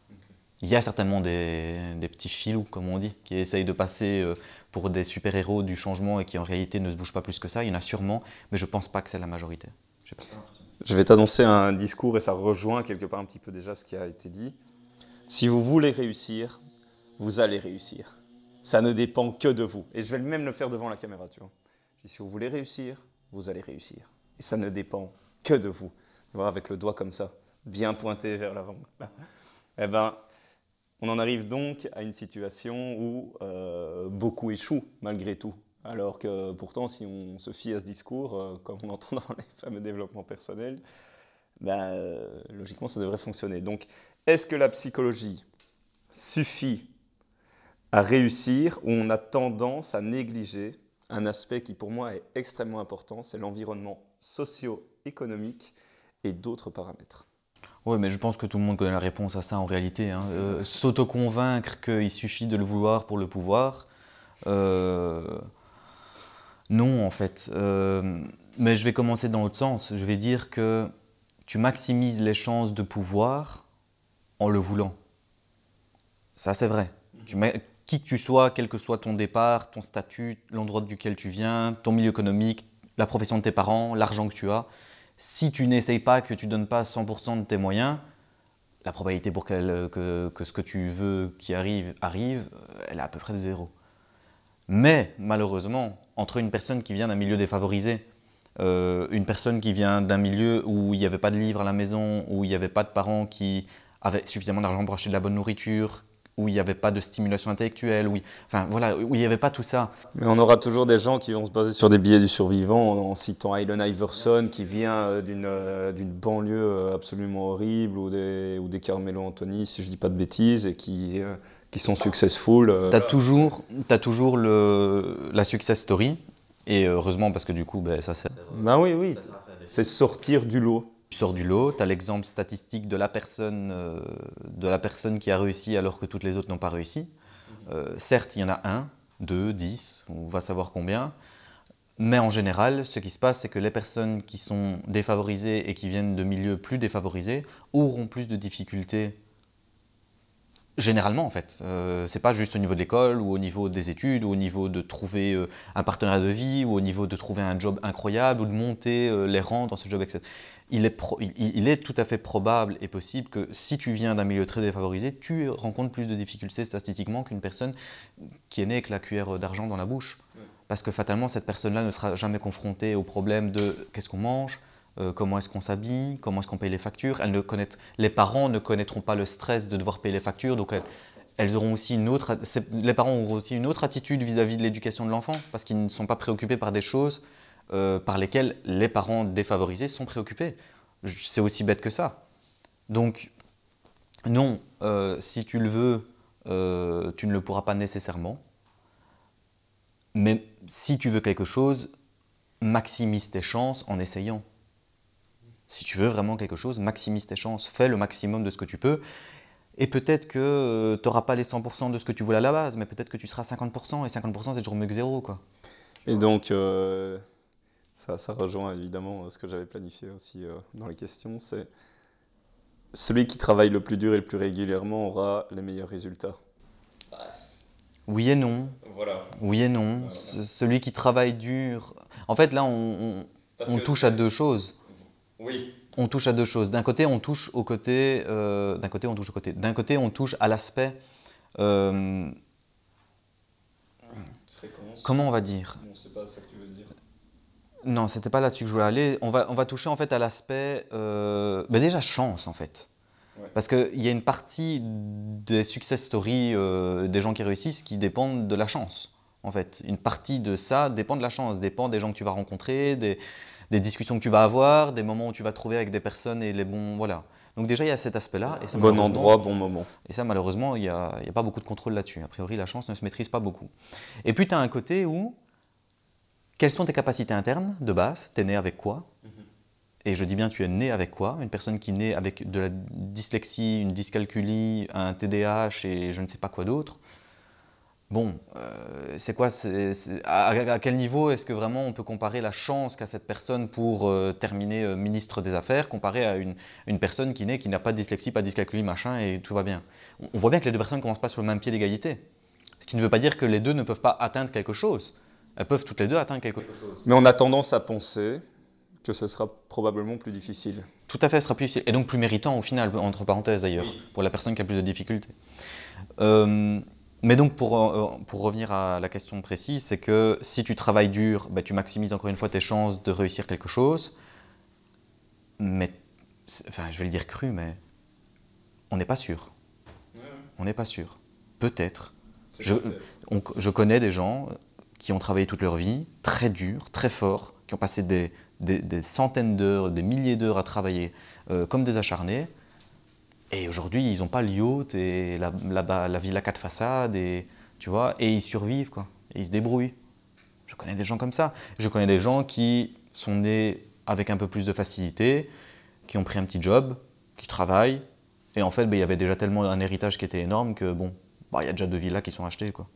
Okay. Il y a certainement des petits filous, comme on dit, qui essayent de passer pour des super-héros du changement et qui en réalité ne se bougent pas plus que ça. Il y en a sûrement, mais je ne pense pas que c'est la majorité. Je vais t'annoncer un discours et ça rejoint quelque part un petit peu déjà ce qui a été dit. Si vous voulez réussir, vous allez réussir. Ça ne dépend que de vous. Et je vais même le faire devant la caméra, tu vois. Si vous voulez réussir, vous allez réussir. Et ça ne dépend que de vous. Tu vois, avec le doigt comme ça, bien pointé vers l'avant. Eh ben, on en arrive donc à une situation où beaucoup échouent malgré tout. Alors que pourtant, si on se fie à ce discours, comme on entend dans les fameux développements personnels, ben, logiquement, ça devrait fonctionner. Donc, est-ce que la psychologie suffit à réussir ou on a tendance à négliger un aspect qui pour moi est extrêmement important, c'est l'environnement socio-économique et d'autres paramètres? Oui, mais je pense que tout le monde connaît la réponse à ça en réalité. Hein. S'auto-convaincre qu'il suffit de le vouloir pour le pouvoir, non en fait. Mais je vais commencer dans l'autre sens. Je vais dire que tu maximises les chances de pouvoir en le voulant. Ça c'est vrai. Qui que tu sois, quel que soit ton départ, ton statut, l'endroit duquel tu viens, ton milieu économique, la profession de tes parents, l'argent que tu as, si tu n'essayes pas, que tu ne donnes pas 100% de tes moyens, la probabilité pour que ce que tu veux qui arrive, elle est à peu près de zéro. Mais malheureusement, entre une personne qui vient d'un milieu défavorisé, une personne qui vient d'un milieu où il n'y avait pas de livres à la maison, où il n'y avait pas de parents qui avaient suffisamment d'argent pour acheter de la bonne nourriture, où il n'y avait pas de stimulation intellectuelle, où il n'y avait pas tout ça. Mais on aura toujours des gens qui vont se baser sur des billets du survivant en citant Allen Iverson qui vient d'une banlieue absolument horrible ou des Carmelo Anthony, si je ne dis pas de bêtises, et qui sont successful. Tu as toujours la success story, et heureusement parce que du coup, ça c'est... Ben oui, c'est sortir du lot. Tu sors du lot, tu as l'exemple statistique de la personne qui a réussi alors que toutes les autres n'ont pas réussi. Certes, il y en a 1, 2, 10, on va savoir combien. Mais en général, ce qui se passe, c'est que les personnes qui sont défavorisées et qui viennent de milieux plus défavorisés auront plus de difficultés. Généralement, en fait. C'est pas juste au niveau de l'école ou au niveau des études ou au niveau de trouver un partenaire de vie ou au niveau de trouver un job incroyable ou de monter les rangs dans ce job, etc. Il est tout à fait probable et possible que si tu viens d'un milieu très défavorisé, tu rencontres plus de difficultés statistiquement qu'une personne qui est née avec la cuillère d'argent dans la bouche. Parce que fatalement, cette personne-là ne sera jamais confrontée au problème de qu'est-ce qu'on mange, comment est-ce qu'on s'habille, comment est-ce qu'on paye les factures. Les parents ne connaîtront pas le stress de devoir payer les factures, donc elles auront aussi les parents auront aussi une autre attitude vis-à-vis de l'éducation de l'enfant, parce qu'ils ne sont pas préoccupés par des choses par lesquelles les parents défavorisés sont préoccupés. C'est aussi bête que ça. Donc, non, si tu le veux, tu ne le pourras pas nécessairement. Mais si tu veux quelque chose, maximise tes chances en essayant. Si tu veux vraiment quelque chose, maximise tes chances, fais le maximum de ce que tu peux. Et peut-être que tu n'auras pas les 100% de ce que tu voulais à la base, mais peut-être que tu seras 50%, et 50% c'est toujours mieux que zéro, quoi. Et donc, ça rejoint évidemment ce que j'avais planifié aussi dans les questions, c'est celui qui travaille le plus dur et le plus régulièrement aura les meilleurs résultats. Oui et non. Voilà. Oui et non. Voilà. Celui qui travaille dur... En fait, là, on touche à deux choses. Oui. On touche à deux choses. D'un côté, on touche au côté... D'un côté, on touche à l'aspect... Fréquence. Comment on va dire? Non, c'est pas ça que tu veux dire. Non, c'était pas là-dessus que je voulais aller. On va toucher en fait à l'aspect... déjà, chance, en fait. Ouais. Parce qu'il y a une partie des success stories des gens qui réussissent qui dépendent de la chance, en fait. Une partie de ça dépend de la chance, dépend des gens que tu vas rencontrer, des discussions que tu vas avoir, des moments où tu vas te trouver avec des personnes et les bons... Voilà. Donc déjà, il y a cet aspect-là. Bon endroit, bon moment. Et ça, malheureusement, il n'y a pas beaucoup de contrôle là-dessus. A priori, la chance ne se maîtrise pas beaucoup. Et puis, tu as un côté où quelles sont tes capacités internes de base? Tu es né avec quoi? Et je dis bien tu es né avec quoi? Une personne qui naît avec de la dyslexie, une dyscalculie, un TDAH et je ne sais pas quoi d'autre. Bon, c'est quoi? À quel niveau est-ce que vraiment on peut comparer la chance qu'a cette personne pour terminer ministre des Affaires comparé à une personne qui naît, qui n'a pas de dyslexie, pas de dyscalculie, machin, et tout va bien? On voit bien que les deux personnes ne commencent pas sur le même pied d'égalité. Ce qui ne veut pas dire que les deux ne peuvent pas atteindre quelque chose. Elles peuvent toutes les deux atteindre quelque chose. Mais on a tendance à penser que ce sera probablement plus difficile. Tout à fait, ce sera plus difficile. Et donc plus méritant au final, entre parenthèses d'ailleurs, pour la personne qui a plus de difficultés. Mais donc pour revenir à la question précise, c'est que si tu travailles dur, tu maximises encore une fois tes chances de réussir quelque chose. Mais, enfin je vais le dire cru, mais on n'est pas sûr. On n'est pas sûr. Peut-être. Je connais des gens qui ont travaillé toute leur vie, très dur, très fort, qui ont passé des centaines d'heures, des milliers d'heures à travailler comme des acharnés. Et aujourd'hui, ils n'ont pas le yacht et la villa 4 façades, et, tu vois, et ils survivent, quoi. Et ils se débrouillent. Je connais des gens comme ça. Je connais des gens qui sont nés avec un peu plus de facilité, qui ont pris un petit job, qui travaillent. Et en fait, il y avait déjà tellement un héritage qui était énorme que, bon, il y a déjà 2 villas qui sont achetées, quoi.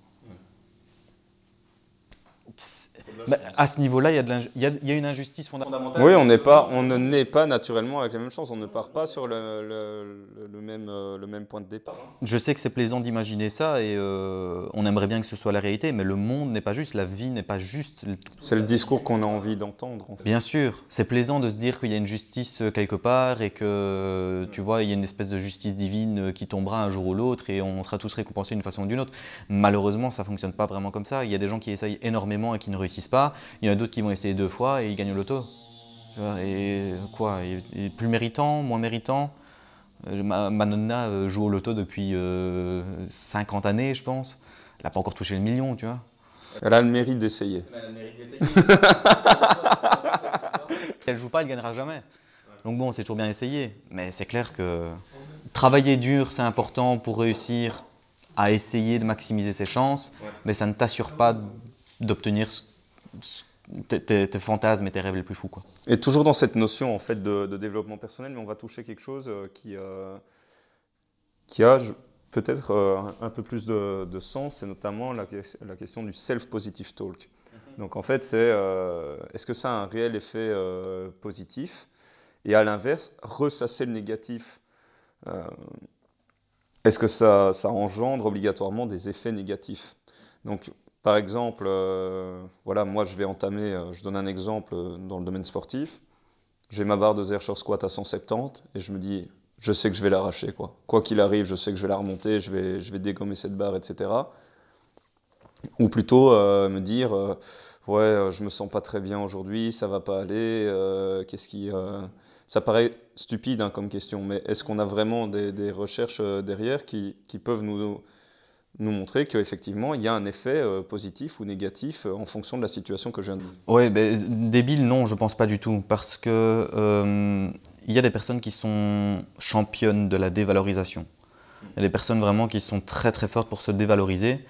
À ce niveau-là, il y a une injustice fondamentale. Oui, on ne naît pas naturellement avec la même chance, on ne part pas sur le même point de départ. Je sais que c'est plaisant d'imaginer ça et on aimerait bien que ce soit la réalité, mais le monde n'est pas juste, la vie n'est pas juste. C'est le discours qu'on a envie d'entendre. En fait. Bien sûr, c'est plaisant de se dire qu'il y a une justice quelque part et que, tu vois, il y a une espèce de justice divine qui tombera un jour ou l'autre et on sera tous récompensés d'une façon ou d'une autre. Malheureusement, ça ne fonctionne pas vraiment comme ça. Il y a des gens qui essayent énormément et qui ne réussissent pas. Il y en a d'autres qui vont essayer 2 fois et ils gagnent au loto. Tu vois, et quoi, et plus méritant, moins méritant. Ma nonna joue au loto depuis 50 années, je pense. Elle n'a pas encore touché le million, tu vois. Elle a le mérite d'essayer. Si elle ne joue pas, elle ne gagnera jamais. Donc bon, c'est toujours bien essayer. Mais c'est clair que travailler dur, c'est important pour réussir à essayer de maximiser ses chances, mais ça ne t'assure pas d'obtenir tes fantasmes et tes rêves les plus fous, quoi. Et toujours dans cette notion en fait de développement personnel, mais on va toucher quelque chose qui a peut-être un peu plus de sens, c'est notamment la question du self-positive talk. Donc en fait, c'est est-ce que ça a un réel effet positif? Et à l'inverse, ressasser le négatif. Est-ce que ça engendre obligatoirement des effets négatifs? Donc, par exemple, voilà, moi je vais entamer, je donne un exemple dans le domaine sportif. J'ai ma barre de Zercher squat à 170 et je me dis, je sais que je vais l'arracher, quoi. Quoi qu'il arrive, je sais que je vais la remonter, je vais dégommer cette barre, etc. Ou plutôt me dire, ouais, je me sens pas très bien aujourd'hui, ça va pas aller, ça paraît stupide hein, comme question, mais est-ce qu'on a vraiment des recherches derrière qui peuvent nous montrer qu'effectivement, il y a un effet positif ou négatif en fonction de la situation que je viens de vivre? Oui, débile, non, je pense pas du tout, parce que il y a des personnes qui sont championnes de la dévalorisation. Il y a des personnes vraiment qui sont très très fortes pour se dévaloriser.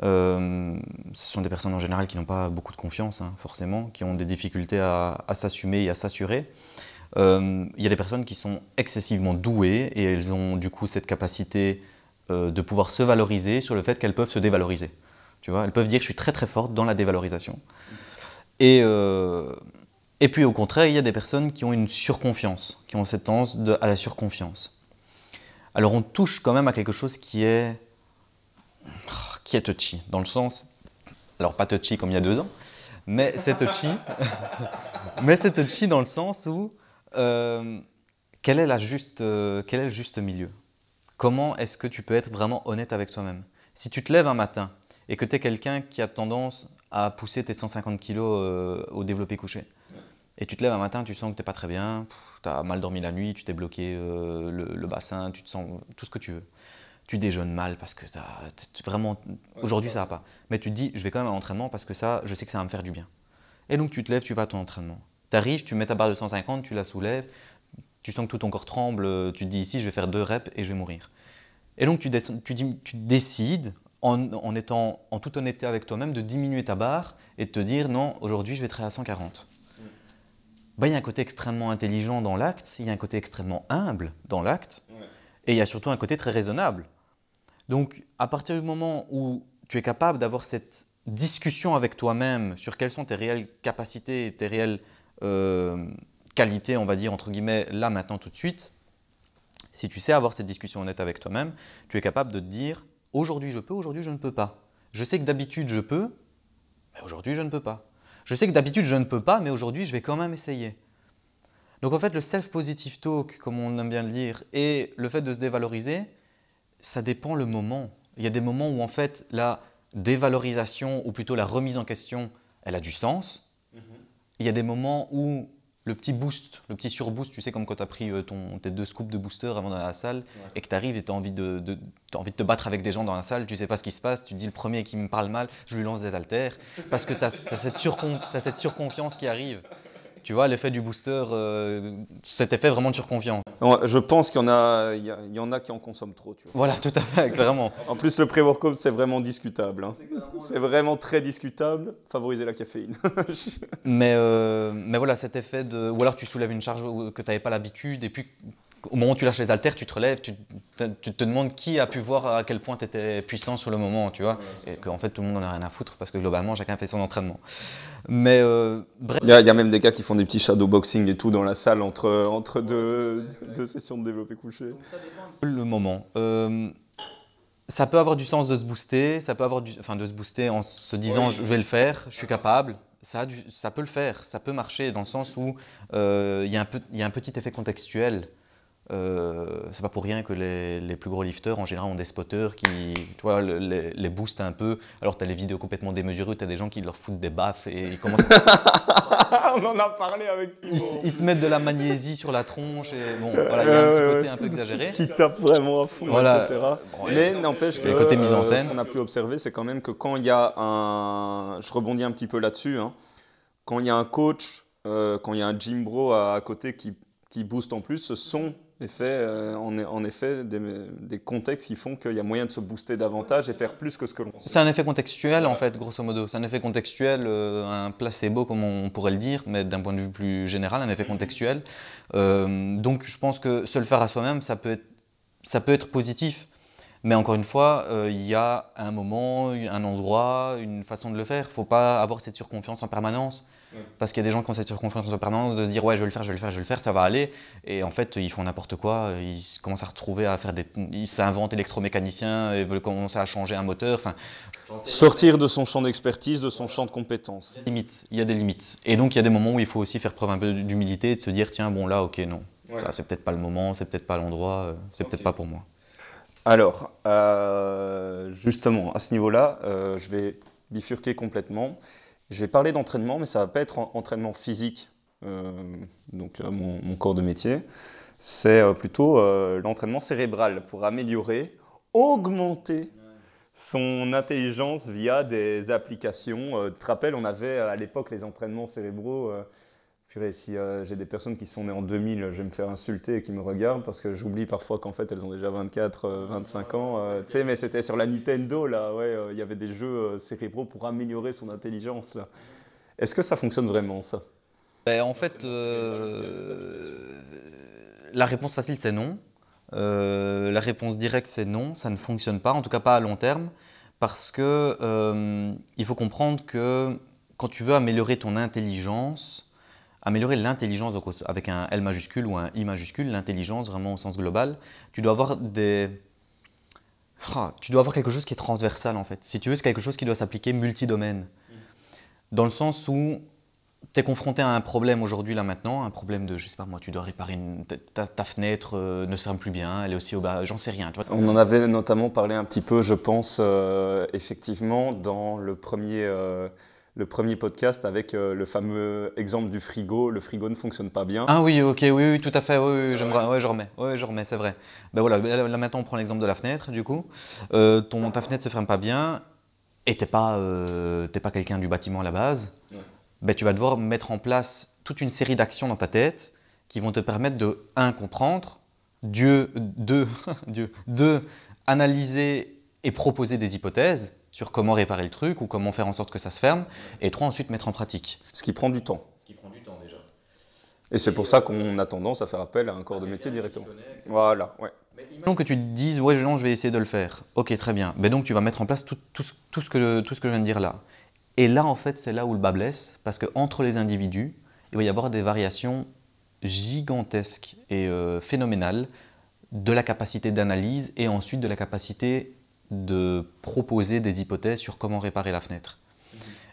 Ce sont des personnes en général qui n'ont pas beaucoup de confiance, hein, forcément, qui ont des difficultés à s'assumer et à s'assurer. Il y a des personnes qui sont excessivement douées et elles ont du coup cette capacité de pouvoir se valoriser sur le fait qu'elles peuvent se dévaloriser. Tu vois, elles peuvent dire je suis très très forte dans la dévalorisation. Et puis au contraire, il y a des personnes qui ont une surconfiance, qui ont cette tendance à la surconfiance. Alors on touche quand même à quelque chose qui est touchy, dans le sens, alors pas touchy comme il y a 2 ans, mais c'est touchy, mais c'est touchy dans le sens où quel est le juste milieu? Comment est-ce que tu peux être vraiment honnête avec toi-même? Si tu te lèves un matin et que tu es quelqu'un qui a tendance à pousser tes 150 kg au développé couché, et tu te lèves un matin, tu sens que tu n'es pas très bien, tu as mal dormi la nuit, tu t'es bloqué le bassin, tu te sens tout ce que tu veux. Tu déjeunes mal parce que vraiment, aujourd'hui ça va pas. Mais tu te dis, je vais quand même à l'entraînement parce que ça, je sais que ça va me faire du bien. Et donc tu te lèves, tu vas à ton entraînement. Tu arrives, tu mets ta barre de 150, tu la soulèves, tu sens que tout ton corps tremble, tu te dis ici, je vais faire 2 reps et je vais mourir. Et donc tu décides, en étant en toute honnêteté avec toi-même, de diminuer ta barre et de te dire non, aujourd'hui je vais travailler à 140. Ben, il y a un côté extrêmement intelligent dans l'acte, il y a un côté extrêmement humble dans l'acte, et il y a surtout un côté très raisonnable. Donc, à partir du moment où tu es capable d'avoir cette discussion avec toi-même sur quelles sont tes réelles capacités, tes réelles qualités, on va dire, entre guillemets, là, maintenant, tout de suite, si tu sais avoir cette discussion honnête avec toi-même, tu es capable de te dire « aujourd'hui je peux, aujourd'hui je ne peux pas ». Je sais que d'habitude je peux, mais aujourd'hui je ne peux pas. Je sais que d'habitude je ne peux pas, mais aujourd'hui je vais quand même essayer. Donc en fait, le self-positive talk, comme on aime bien le dire, et le fait de se dévaloriser, ça dépend le moment. Il y a des moments où en fait la dévalorisation, ou plutôt la remise en question, elle a du sens. Il y a des moments où le petit boost, le petit surboost, tu sais, comme quand tu as pris tes 2 scoops de booster avant d'aller à la salle et que tu arrives et tu as envie de te battre avec des gens dans la salle, tu ne sais pas ce qui se passe, tu te dis le premier qui me parle mal, je lui lance des haltères parce que tu as cette surconfiance qui arrive. Tu vois, l'effet du booster, cet effet vraiment de surconfiance. Je pense qu'il y en a qui en consomment trop. Tu vois. Voilà, tout à fait, clairement. En plus, le pré-workout, c'est vraiment discutable. Hein. C'est vraiment très discutable. Favoriser la caféine. mais voilà, cet effet de… Ou alors tu soulèves une charge que tu n'avais pas l'habitude et puis au moment où tu lâches les haltères, tu te relèves, tu te demandes qui a pu voir à quel point tu étais puissant sur le moment, tu vois. Et qu'en fait, tout le monde n'en a rien à foutre parce que globalement, chacun fait son entraînement. Mais bref. Il y a même des gars qui font des petits shadowboxing et tout dans la salle entre deux sessions de développé couché. Le moment. Ça peut avoir du sens de se booster, ça peut avoir de se booster en se disant je vais le faire, je suis capable. Ça peut le faire, ça peut marcher dans le sens où il y a un petit effet contextuel. C'est pas pour rien que les plus gros lifters en général ont des spotters qui tu vois, les boostent un peu. Alors tu as les vidéos complètement démesurées, tu as des gens qui leur foutent des baffes et ils commencent… On en a parlé avec Thibaut. Ils se mettent de la magnésie sur la tronche et bon, voilà, il y a un petit côté un peu exagéré. Qui tape vraiment à fond, voilà. etc. Mais n'empêche que côté mise en scène. Ce qu'on a pu observer, c'est quand même que quand il y a un… Je rebondis un petit peu là-dessus. Hein, quand il y a un coach, quand il y a un gym bro à côté qui booste en plus, ce sont en effet des contextes qui font qu'il y a moyen de se booster davantage et faire plus que ce que l'on sait. C'est un effet contextuel en fait, grosso modo. C'est un effet contextuel, un placebo comme on pourrait le dire, mais d'un point de vue plus général, un effet contextuel. Donc je pense que se le faire à soi-même, ça peut être positif. Mais encore une fois, il y a un moment, un endroit, une façon de le faire. Il ne faut pas avoir cette surconfiance en permanence. Parce qu'il y a des gens qui ont cette surconfiance en permanence de se dire ouais je vais le faire, ça va aller. Et en fait ils font n'importe quoi, ils commencent à retrouver à faire ils s'inventent électromécaniciens et veulent commencer à changer un moteur. Enfin, sortir de son champ d'expertise, de son champ de compétences. Il y a des limites. Et donc il y a des moments où il faut aussi faire preuve un peu d'humilité et de se dire tiens bon là ok non, c'est peut-être pas le moment, c'est peut-être pas l'endroit, c'est peut-être pas pour moi. Alors, justement, à ce niveau-là, je vais bifurquer complètement. Je vais parler d'entraînement, mais ça ne va pas être entraînement physique, donc mon corps de métier. C'est plutôt l'entraînement cérébral pour améliorer, augmenter son intelligence via des applications. Tu te rappelles, on avait à l'époque les entraînements cérébraux. Si j'ai des personnes qui sont nées en 2000, je vais me faire insulter et qui me regardent parce que j'oublie parfois qu'en fait elles ont déjà 24, 25 ans. Tu sais, mais c'était sur la Nintendo, là, il y avait des jeux cérébraux pour améliorer son intelligence. Là. Est-ce que ça fonctionne vraiment, ça? En fait, la réponse facile c'est non. La réponse directe c'est non, ça ne fonctionne pas, en tout cas pas à long terme, parce que il faut comprendre que quand tu veux améliorer ton intelligence, améliorer l'intelligence avec un L majuscule ou un I majuscule, l'intelligence vraiment au sens global, tu dois avoir quelque chose qui est transversal en fait. Si tu veux, c'est quelque chose qui doit s'appliquer multidomaine. Dans le sens où tu es confronté à un problème aujourd'hui, là maintenant, un problème de, je sais pas moi, tu dois réparer ta fenêtre ne se ferme plus bien, elle est aussi au bas, j'en sais rien. Tu vois. On en avait notamment parlé un petit peu, je pense, effectivement, dans le premier podcast avec le fameux exemple du frigo. Le frigo ne fonctionne pas bien. Ah oui, ok, oui, tout à fait, oui, je remets, c'est vrai. Ben voilà, là maintenant on prend l'exemple de la fenêtre du coup. Ta fenêtre se ferme pas bien et t'es pas quelqu'un du bâtiment à la base. Ouais. Ben, tu vas devoir mettre en place toute une série d'actions dans ta tête qui vont te permettre de, 1, comprendre, 2, analyser et proposer des hypothèses sur comment réparer le truc ou comment faire en sorte que ça se ferme. Et 3, ensuite mettre en pratique. Ce qui prend du temps. Ce qui prend du temps déjà. Et c'est pour ça qu'on a tendance à faire appel à un corps de métier directement. Voilà, ouais. Imaginons que tu te dises, ouais, non, je vais essayer de le faire. Ok, très bien. Mais donc, tu vas mettre en place tout ce que je viens de dire là. Et là, en fait, c'est là où le bas blesse, parce qu'entre les individus, il va y avoir des variations gigantesques et phénoménales de la capacité d'analyse et ensuite de la capacité de proposer des hypothèses sur comment réparer la fenêtre.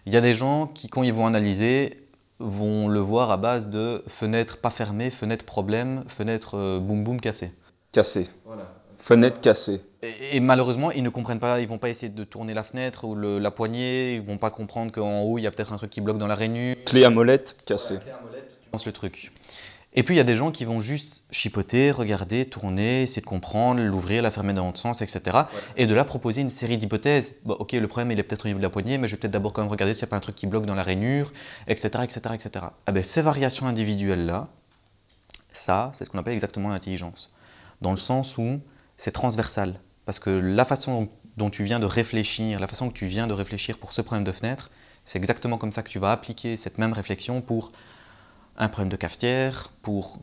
Il y a des gens qui, quand ils vont analyser, vont le voir à base de fenêtre pas fermée, fenêtre problème, fenêtre boum boum cassée. Cassé. Voilà. Fenêtre cassée. Et malheureusement, ils ne comprennent pas, ils ne vont pas essayer de tourner la fenêtre ou la poignée, ils ne vont pas comprendre qu'en haut, il y a peut-être un truc qui bloque dans la rainure. Clé à molette cassée. Voilà, clé à molette, tu penses le truc. Et puis, il y a des gens qui vont juste chipoter, regarder, tourner, essayer de comprendre, l'ouvrir, la fermer dans l'autre sens, etc. Ouais. Et de là, proposer une série d'hypothèses. Bon, ok, le problème, il est peut-être au niveau de la poignée, mais je vais peut-être d'abord quand même regarder s'il n'y a pas un truc qui bloque dans la rainure, etc., etc., etc. Ah ben, ces variations individuelles-là, ça, c'est ce qu'on appelle exactement l'intelligence. Dans le sens où c'est transversal. Parce que la façon dont tu viens de réfléchir, la façon que tu viens de réfléchir pour ce problème de fenêtre, c'est exactement comme ça que tu vas appliquer cette même réflexion pour un problème de cafetière, pour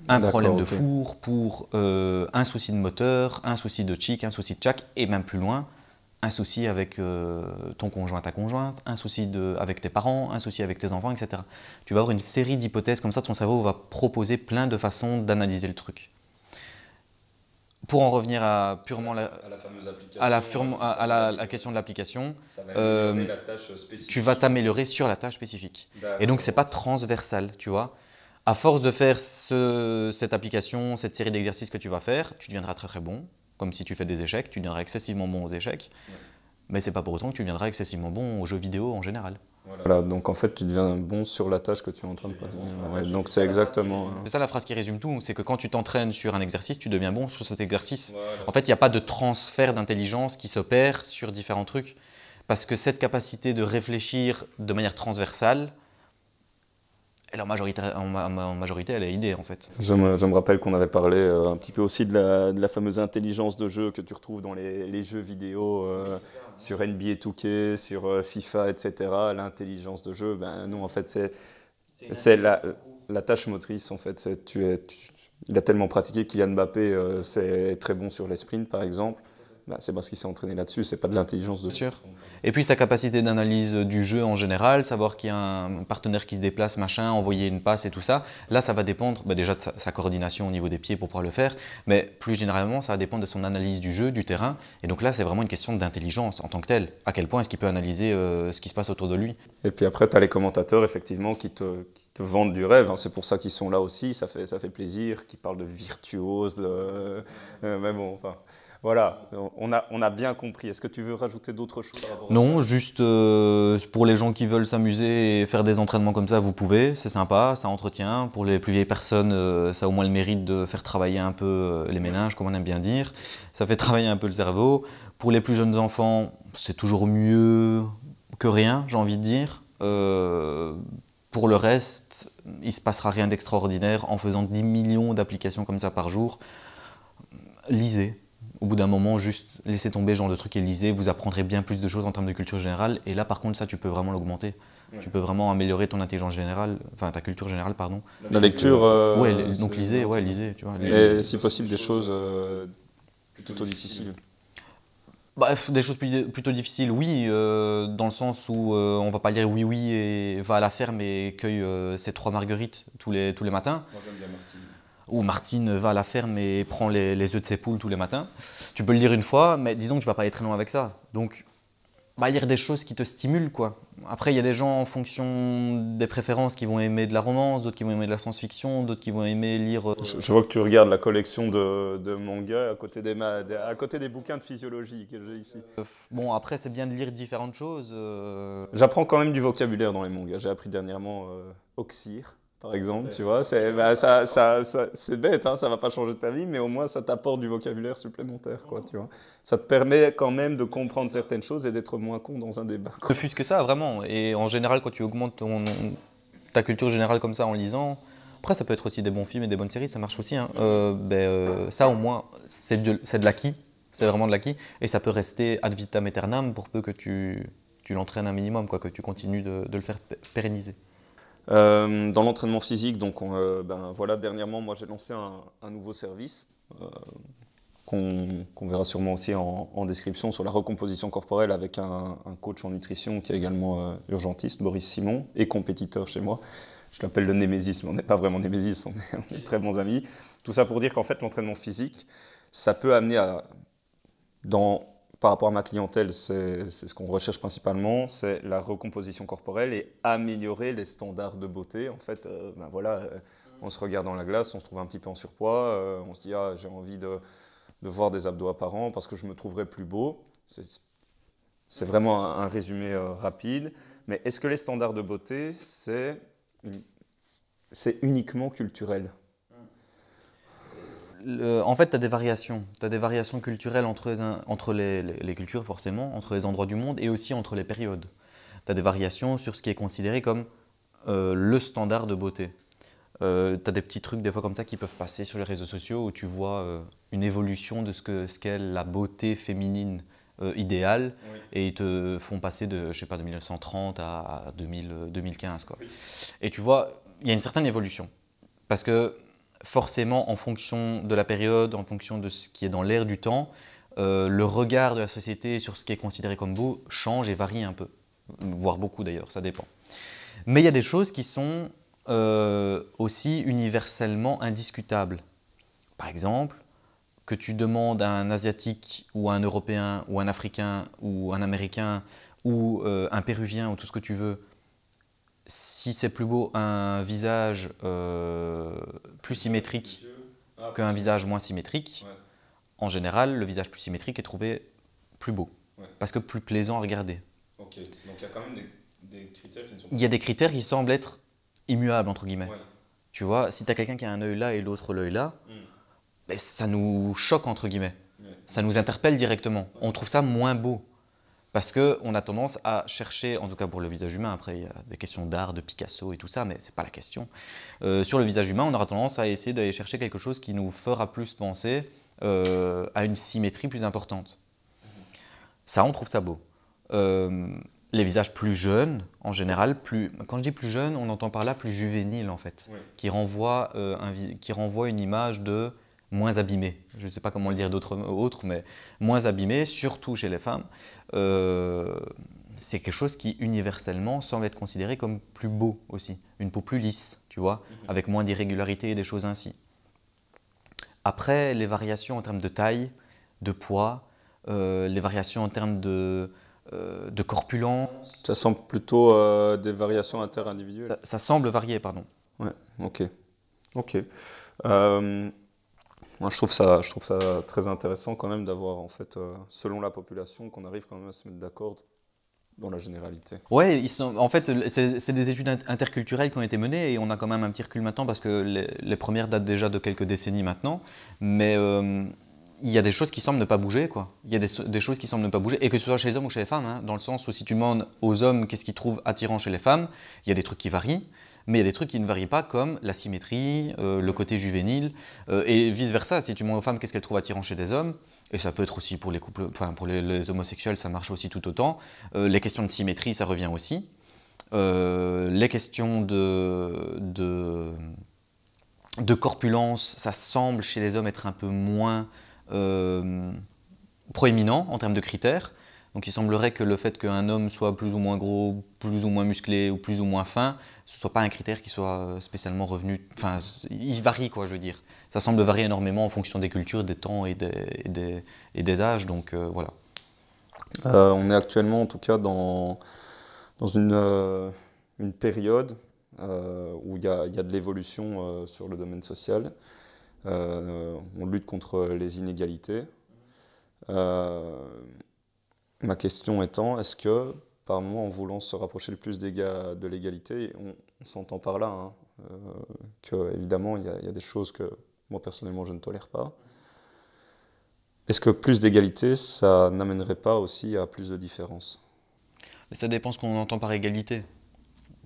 un problème de four, pour un souci de moteur, un souci de chic, un souci de chac, et même plus loin, un souci avec ton conjoint, ta conjointe, un souci avec tes parents, un souci avec tes enfants, etc. Tu vas avoir une série d'hypothèses comme ça, ton cerveau va proposer plein de façons d'analyser le truc. Pour en revenir à purement la question de l'application, tu vas t'améliorer sur la tâche spécifique. Et donc, ce n'est pas transversal, tu vois. À force de faire cette application, cette série d'exercices que tu vas faire, tu deviendras très très bon. Comme si tu fais des échecs, tu deviendras excessivement bon aux échecs. Ouais. Mais ce n'est pas pour autant que tu deviendras excessivement bon aux jeux vidéo en général. Voilà, donc en fait, tu deviens bon sur la tâche que tu es en train de pratiquer. Ouais, donc c'est exactement... C'est ça la phrase qui résume tout, c'est que quand tu t'entraînes sur un exercice, tu deviens bon sur cet exercice. Voilà, en fait, il n'y a pas de transfert d'intelligence qui s'opère sur différents trucs, parce que cette capacité de réfléchir de manière transversale, elle, en majorité, elle est idée en fait. Je me rappelle qu'on avait parlé un petit peu aussi de la fameuse intelligence de jeu que tu retrouves dans les jeux vidéo sur NBA 2K, sur FIFA, etc. L'intelligence de jeu, ben non, en fait, c'est la tâche motrice. En fait, il a tellement pratiqué, Kylian Mbappé, c'est très bon sur les sprints, par exemple. Ben, c'est parce qu'il s'est entraîné là-dessus, c'est pas de l'intelligence de jeu. Sûr. Et puis sa capacité d'analyse du jeu en général, savoir qu'il y a un partenaire qui se déplace, machin, envoyer une passe et tout ça. Là, ça va dépendre déjà de sa coordination au niveau des pieds pour pouvoir le faire, mais plus généralement, ça va dépendre de son analyse du jeu, du terrain. Et donc là, c'est vraiment une question d'intelligence en tant que telle. À quel point est-ce qu'il peut analyser ce qui se passe autour de lui. Et puis après, tu as les commentateurs, effectivement, qui te vendent du rêve. Hein. C'est pour ça qu'ils sont là aussi, ça fait plaisir, qui parlent de virtuose. Mais bon, enfin... Voilà, on a bien compris. Est-ce que tu veux rajouter d'autres choses par rapport à ça ? Non, juste pour les gens qui veulent s'amuser et faire des entraînements comme ça, vous pouvez, c'est sympa, ça entretient. Pour les plus vieilles personnes, ça a au moins le mérite de faire travailler un peu les méninges, comme on aime bien dire. Ça fait travailler un peu le cerveau. Pour les plus jeunes enfants, c'est toujours mieux que rien, j'ai envie de dire. Pour le reste, il ne se passera rien d'extraordinaire en faisant 10 millions d'applications comme ça par jour. Lisez. Au bout d'un moment, juste laissez tomber ce genre de trucs et lisez, vous apprendrez bien plus de choses en termes de culture générale. Et là, par contre, ça, tu peux vraiment l'augmenter. Ouais. Tu peux vraiment améliorer ton intelligence générale, enfin ta culture générale, pardon. La lecture. Ouais, donc lisez, tu vois. Et si possible, des choses plutôt difficiles. Bref, des choses plutôt difficiles, oui, dans le sens où on ne va pas lire oui et va à la ferme et cueille ses 3 marguerites tous les matins. Moi, j'aime bien Martine. Ou Martine va à la ferme et prend les œufs de ses poules tous les matins. Tu peux le lire une fois, mais disons que tu ne vas pas aller très loin avec ça. Donc, lire des choses qui te stimulent, quoi. Après, il y a des gens en fonction des préférences qui vont aimer de la romance, d'autres qui vont aimer de la science-fiction, d'autres qui vont aimer lire... Je vois que tu regardes la collection de mangas à côté des bouquins de physiologie que j'ai ici. Bon, après, c'est bien de lire différentes choses. J'apprends quand même du vocabulaire dans les mangas. J'ai appris dernièrement Oxyre. Par exemple, tu vois, c'est bête, hein, ça va pas changer ta vie, mais au moins ça t'apporte du vocabulaire supplémentaire, quoi, tu vois. Ça te permet quand même de comprendre certaines choses et d'être moins con dans un débat. Ne fût-ce que ça, vraiment. Et en général, quand tu augmentes ta culture générale comme ça en lisant, après ça peut être aussi des bons films et des bonnes séries, ça marche aussi. Hein. Ça au moins, c'est de l'acquis C'est vraiment de l'acquis. Et ça peut rester ad vitam aeternam pour peu que tu l'entraînes un minimum, quoi, que tu continues de le faire pérenniser. Dans l'entraînement physique, donc voilà, dernièrement, moi j'ai lancé un nouveau service qu'on verra sûrement aussi en description sur la recomposition corporelle avec un coach en nutrition qui est également urgentiste, Boris Simon, et compétiteur chez moi. Je l'appelle le Némésis, mais on n'est pas vraiment Némésis, on est très bons amis. Tout ça pour dire qu'en fait, l'entraînement physique, ça peut amener par rapport à ma clientèle, c'est ce qu'on recherche principalement, c'est la recomposition corporelle et améliorer les standards de beauté. En fait, on se regarde dans la glace, on se trouve un petit peu en surpoids, on se dit ah, j'ai envie de voir des abdos apparents parce que je me trouverai plus beau. C'est vraiment un résumé rapide. Mais est-ce que les standards de beauté, c'est uniquement culturel? En fait, tu as des variations. Tu as des variations culturelles entre les cultures, forcément, entre les endroits du monde et aussi entre les périodes. Tu as des variations sur ce qui est considéré comme le standard de beauté. Tu as des petits trucs des fois comme ça qui peuvent passer sur les réseaux sociaux où tu vois une évolution de ce qu'est la beauté féminine idéale, oui. Et ils te font passer de 1930 à 2015. Quoi. Oui. Et tu vois, il y a une certaine évolution. Parce que forcément, en fonction de la période, en fonction de ce qui est dans l'air du temps, le regard de la société sur ce qui est considéré comme beau change et varie un peu. Voire beaucoup d'ailleurs, ça dépend. Mais il y a des choses qui sont aussi universellement indiscutables. Par exemple, que tu demandes à un Asiatique ou à un Européen ou un Africain ou un Américain ou un Péruvien ou tout ce que tu veux, si c'est plus beau un visage plus symétrique qu'un visage moins symétrique, ouais. En général, le visage plus symétrique est trouvé plus beau, ouais. Parce que plus plaisant à regarder. Ok, donc il y a quand même des critères qui ne sont pas... Il y a des critères qui semblent être immuables, entre guillemets. Ouais. Tu vois, si tu as quelqu'un qui a un œil là et l'autre l'œil là, ben, ça nous choque, entre guillemets. Ouais. Ça nous interpelle directement. Ouais. On trouve ça moins beau. Parce qu'on a tendance à chercher, en tout cas pour le visage humain, après il y a des questions d'art, de Picasso et tout ça, mais ce n'est pas la question. Sur le visage humain, on aura tendance à essayer d'aller chercher quelque chose qui nous fera plus penser à une symétrie plus importante. Ça, on trouve ça beau. Les visages plus jeunes, en général, quand je dis plus jeunes, on entend par là plus juvénile en fait, oui. qui renvoie une image de moins abîmé. Je ne sais pas comment le dire autre, mais moins abîmé, surtout chez les femmes. C'est quelque chose qui universellement semble être considéré comme plus beau aussi. Une peau plus lisse, tu vois, avec moins d'irrégularités et des choses ainsi. Après, les variations en termes de taille, de poids, les variations en termes de corpulence. Ça semble plutôt des variations interindividuelles. Ça semble varier, pardon. Ouais, ok. Moi, je trouve ça très intéressant quand même d'avoir, en fait, selon la population, qu'on arrive quand même à se mettre d'accord dans la généralité. Ouais, en fait, c'est des études interculturelles qui ont été menées et on a quand même un petit recul maintenant parce que les premières datent déjà de quelques décennies maintenant. Mais il y a des choses qui semblent ne pas bouger, quoi. Il y a des choses qui semblent ne pas bouger, et que ce soit chez les hommes ou chez les femmes, hein, dans le sens où si tu demandes aux hommes qu'est-ce qu'ils trouvent attirant chez les femmes, il y a des trucs qui varient. Mais il y a des trucs qui ne varient pas, comme la symétrie, le côté juvénile, et vice-versa. Si tu demandes aux femmes qu'est-ce qu'elles trouvent attirant chez des hommes, et ça peut être aussi pour les couples, enfin pour les homosexuels, ça marche aussi tout autant. Les questions de symétrie, ça revient aussi. Les questions de corpulence, ça semble chez les hommes être un peu moins proéminent en termes de critères. Donc il semblerait que le fait qu'un homme soit plus ou moins gros, plus ou moins musclé ou plus ou moins fin, ce ne soit pas un critère qui soit spécialement revenu. Enfin, il varie, quoi, je veux dire. Ça semble varier énormément en fonction des cultures, des temps et des âges, donc voilà. On est actuellement, en tout cas, dans une période où il y a de l'évolution sur le domaine social. On lutte contre les inégalités. Ma question étant, est-ce que, par moment, en voulant se rapprocher le plus de l'égalité, on s'entend par là, hein, qu'évidemment, il y a des choses que moi, personnellement, je ne tolère pas. Est-ce que plus d'égalité, ça n'amènerait pas aussi à plus de différence? Ça dépend ce qu'on entend par égalité.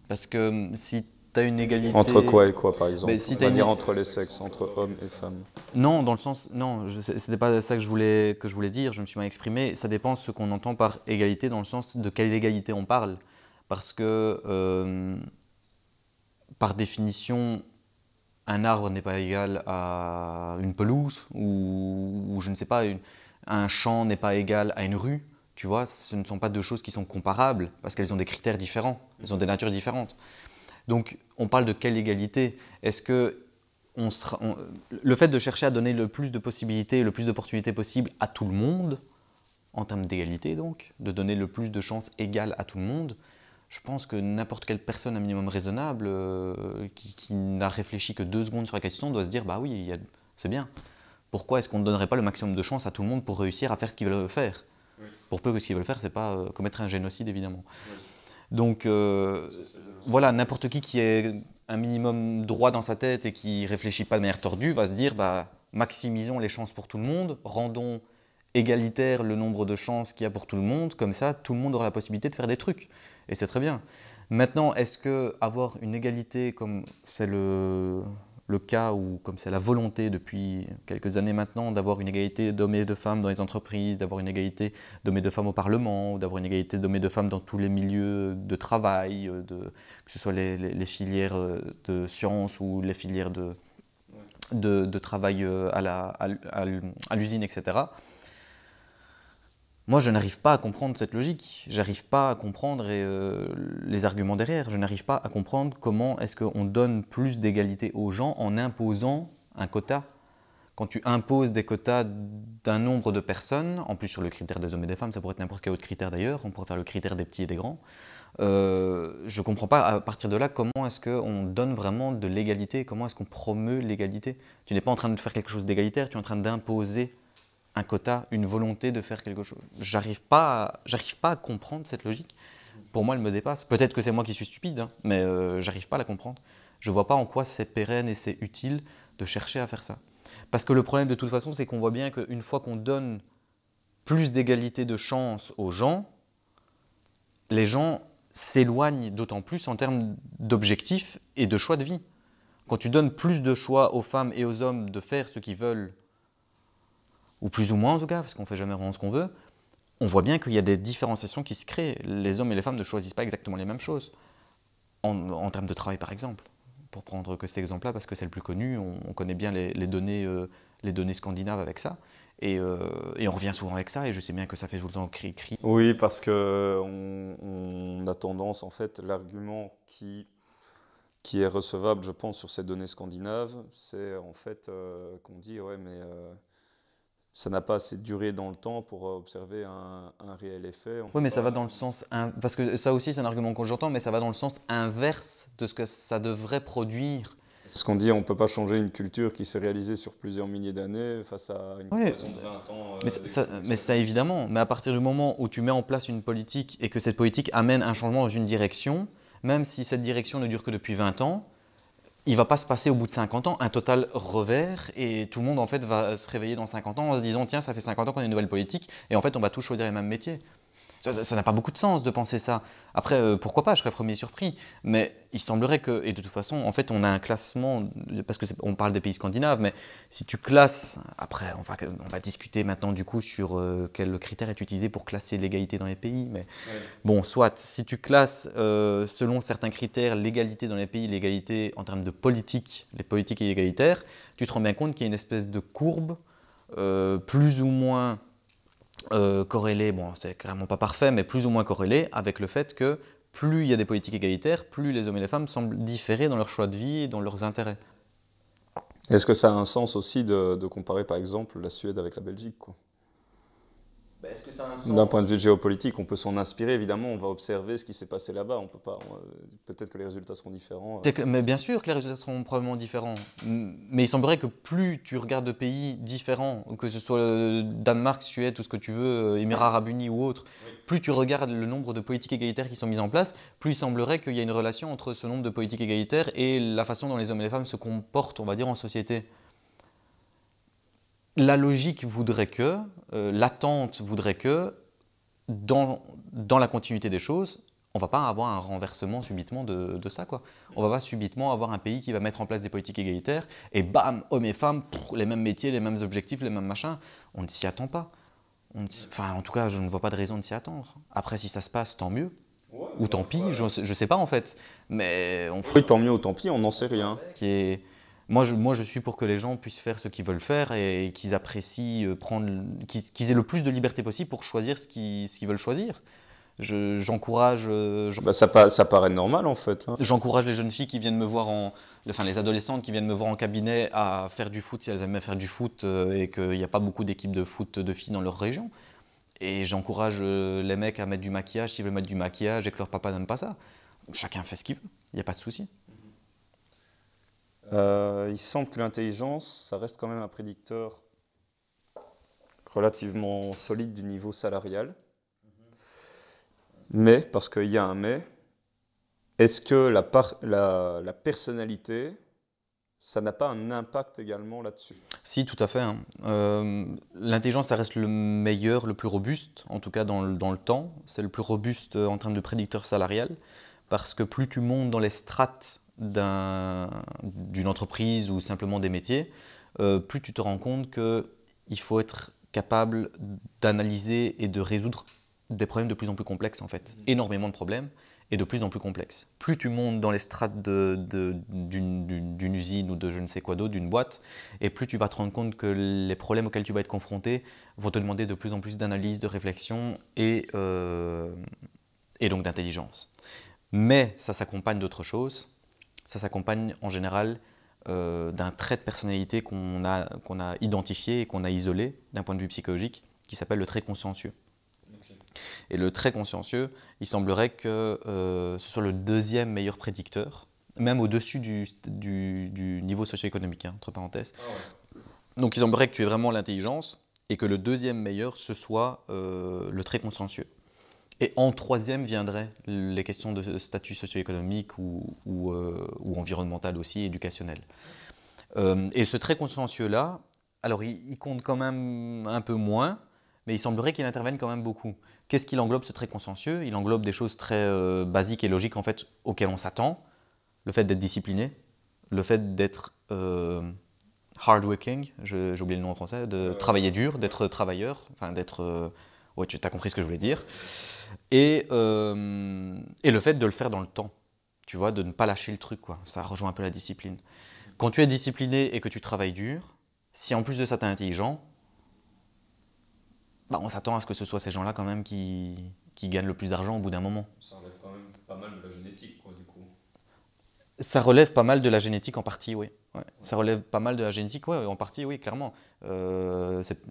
Parce que si tu as une égalité… Entre quoi et quoi, par exemple? Si On t'as va une… dire entre les sexes, entre hommes et femmes. Non, dans le sens… Non, c'était pas ça que je voulais dire, je me suis mal exprimé. Ça dépend de ce qu'on entend par égalité, dans le sens de quelle égalité on parle. Parce que, par définition, un arbre n'est pas égal à une pelouse, ou je ne sais pas, un champ n'est pas égal à une rue. Tu vois, ce ne sont pas deux choses qui sont comparables, parce qu'elles ont des critères différents, elles ont des natures différentes. Donc, on parle de quelle égalité? Est-ce que le fait de chercher à donner le plus de possibilités, le plus d'opportunités possibles à tout le monde, en termes d'égalité donc, de donner le plus de chances égales à tout le monde, je pense que n'importe quelle personne un minimum raisonnable qui n'a réfléchi que 2 secondes sur la question doit se dire bah oui, c'est bien. Pourquoi est-ce qu'on ne donnerait pas le maximum de chances à tout le monde pour réussir à faire ce qu'ils veulent faire? Pour peu que ce qu'ils veulent faire, c'est pas commettre un génocide évidemment. Donc voilà, n'importe qui ait un minimum droit dans sa tête et qui réfléchit pas de manière tordue va se dire bah, maximisons les chances pour tout le monde, rendons égalitaire le nombre de chances qu'il y a pour tout le monde, comme ça tout le monde aura la possibilité de faire des trucs. Et c'est très bien. Maintenant, est-ce que avoir une égalité comme c'est le cas ou comme c'est la volonté depuis quelques années maintenant d'avoir une égalité d'hommes et de femmes dans les entreprises, d'avoir une égalité d'hommes et de femmes au Parlement, d'avoir une égalité d'hommes et de femmes dans tous les milieux de travail, que ce soit les filières de sciences ou les filières de travail à l'usine, etc. Moi, je n'arrive pas à comprendre cette logique. J'arrive pas à comprendre les arguments derrière. Je n'arrive pas à comprendre comment est-ce qu'on donne plus d'égalité aux gens en imposant un quota. Quand tu imposes des quotas d'un nombre de personnes, en plus sur le critère des hommes et des femmes, ça pourrait être n'importe quel autre critère d'ailleurs, on pourrait faire le critère des petits et des grands. Je ne comprends pas à partir de là comment est-ce qu'on donne vraiment de l'égalité, comment est-ce qu'on promeut l'égalité. Tu n'es pas en train de faire quelque chose d'égalitaire, tu es en train d'imposer un quota, une volonté de faire quelque chose. J'arrive pas à comprendre cette logique. Pour moi, elle me dépasse. Peut-être que c'est moi qui suis stupide, hein, mais j'arrive pas à la comprendre. Je vois pas en quoi c'est pérenne et c'est utile de chercher à faire ça. Parce que le problème de toute façon, c'est qu'on voit bien qu'une fois qu'on donne plus d'égalité de chance aux gens, les gens s'éloignent d'autant plus en termes d'objectifs et de choix de vie. Quand tu donnes plus de choix aux femmes et aux hommes de faire ce qu'ils veulent, ou plus ou moins en tout cas, parce qu'on ne fait jamais vraiment ce qu'on veut, on voit bien qu'il y a des différenciations qui se créent. Les hommes et les femmes ne choisissent pas exactement les mêmes choses, en termes de travail par exemple. Pour prendre que cet exemple-là, parce que c'est le plus connu, on connaît bien les données scandinaves avec ça, et on revient souvent avec ça, et je sais bien que ça fait tout le temps cri-cri. Oui, parce qu'on a tendance, en fait, l'argument qui est recevable, je pense, sur ces données scandinaves, c'est en fait qu'on dit, ouais, mais ça n'a pas assez duré dans le temps pour observer un réel effet. Oui, mais ça va dans le sens… Parce que ça aussi, c'est un argument que j'entends, mais ça va dans le sens inverse de ce que ça devrait produire. Ce qu'on dit, on ne peut pas changer une culture qui s'est réalisée sur plusieurs milliers d'années face à une comparaison de 20 ans. Mais ça, évidemment. Mais à partir du moment où tu mets en place une politique et que cette politique amène un changement dans une direction, même si cette direction ne dure que depuis 20 ans, il ne va pas se passer au bout de 50 ans un total revers et tout le monde en fait va se réveiller dans 50 ans en se disant tiens, ça fait 50 ans qu'on a une nouvelle politique et en fait on va tous choisir les mêmes métiers. Ça n'a pas beaucoup de sens de penser ça. Après, pourquoi pas, je serais premier surpris. Mais il semblerait que, et de toute façon, en fait, on a un classement, parce qu'on parle des pays scandinaves, mais si tu classes, après, on va discuter maintenant du coup sur quel critère est utilisé pour classer l'égalité dans les pays. Mais bon, soit, si tu classes selon certains critères l'égalité dans les pays, l'égalité en termes de politique, les politiques égalitaires, tu te rends bien compte qu'il y a une espèce de courbe plus ou moins corrélé, bon c'est clairement pas parfait, mais plus ou moins corrélé avec le fait que plus il y a des politiques égalitaires, plus les hommes et les femmes semblent différer dans leur choix de vie et dans leurs intérêts. Est-ce que ça a un sens aussi de comparer par exemple la Suède avec la Belgique, quoi? Est-ce que ça a un sens ? D'un point de vue géopolitique, on peut s'en inspirer, évidemment, on va observer ce qui s'est passé là-bas, on peut pas, peut-être que les résultats seront différents. Mais bien sûr que les résultats seront probablement différents, mais il semblerait que plus tu regardes de pays différents, que ce soit Danemark, Suède, tout ce que tu veux, Émirats Arabes Unis ou autre, plus tu regardes le nombre de politiques égalitaires qui sont mises en place, plus il semblerait qu'il y a une relation entre ce nombre de politiques égalitaires et la façon dont les hommes et les femmes se comportent, on va dire, en société. La logique voudrait l'attente voudrait que, dans la continuité des choses, on va pas avoir un renversement subitement de ça, quoi. On va pas subitement avoir un pays qui va mettre en place des politiques égalitaires et bam, hommes et femmes, les mêmes métiers, les mêmes objectifs, les mêmes machins. On ne s'y attend pas. Enfin, en tout cas, je ne vois pas de raison de s'y attendre. Après, si ça se passe, tant mieux. Ouais, Ou tant pis, je sais pas en fait. Mais on oui, tant mieux ou tant pis, on n'en sait rien. qui est... Moi, je suis pour que les gens puissent faire ce qu'ils veulent faire et qu'ils apprécient qu'ils aient le plus de liberté possible pour choisir ce qu'ils veulent choisir. J'encourage Bah, ça paraît normal en fait. Hein. j'encourage les jeunes filles qui viennent me voir enfin les adolescentes qui viennent me voir en cabinet à faire du foot si elles aiment bien faire du foot et qu'il n'y a pas beaucoup d'équipes de foot de filles dans leur région. Et j'encourage les mecs à mettre du maquillage s'ils veulent mettre du maquillage et que leur papa n'aime pas ça. Chacun fait ce qu'il veut, il n'y a pas de souci. Il semble que l'intelligence, ça reste quand même un prédicteur relativement solide du niveau salarial. Mais, parce qu'il y a un mais, est-ce que la personnalité, ça n'a pas un impact également là-dessus? Si, tout à fait. Hein. L'intelligence, ça reste le meilleur, le plus robuste, en tout cas dans le temps. C'est le plus robuste en termes de prédicteur salarial, parce que plus tu montes dans les strates d'une entreprise ou simplement des métiers, plus tu te rends compte qu'il faut être capable d'analyser et de résoudre des problèmes de plus en plus complexes en fait. Énormément de problèmes et de plus en plus complexes. Plus tu montes dans les strates d'une usine ou de je ne sais quoi d'autre, d'une boîte, et plus tu vas te rendre compte que les problèmes auxquels tu vas être confronté vont te demander de plus en plus d'analyse, de réflexion et donc d'intelligence. Mais ça s'accompagne d'autre chose. Ça s'accompagne en général d'un trait de personnalité qu'on a identifié et qu'on a isolé d'un point de vue psychologique, qui s'appelle le trait consciencieux. Okay. Et le trait consciencieux, il semblerait que ce soit le deuxième meilleur prédicteur, même au-dessus du niveau socio-économique, hein, entre parenthèses. Ah ouais. Donc il semblerait que tu aies vraiment l'intelligence et que le deuxième meilleur, ce soit le trait consciencieux. Et en troisième viendraient les questions de statut socio-économique ou environnemental aussi, éducationnel. Et ce trait consciencieux-là, alors il compte quand même un peu moins, mais il semblerait qu'il intervienne quand même beaucoup. Qu'est-ce qu'il englobe ce trait consciencieux? Il englobe des choses très basiques et logiques en fait, auxquelles on s'attend. Le fait d'être discipliné, le fait d'être hardworking, j'ai oublié le nom en français, de travailler dur, d'être travailleur, enfin d'être... ouais, tu as compris ce que je voulais dire. Et le fait de le faire dans le temps, tu vois, de ne pas lâcher le truc, quoi. Ça rejoint un peu la discipline. Quand tu es discipliné et que tu travailles dur, si en plus de ça tu es intelligent, bah on s'attend à ce que ce soit ces gens-là quand même qui gagnent le plus d'argent au bout d'un moment. Ça relève quand même pas mal de la génétique, quoi, du coup. Ça relève pas mal de la génétique en partie, oui. Ouais. Ça relève pas mal de la génétique, ouais, en partie, oui, clairement.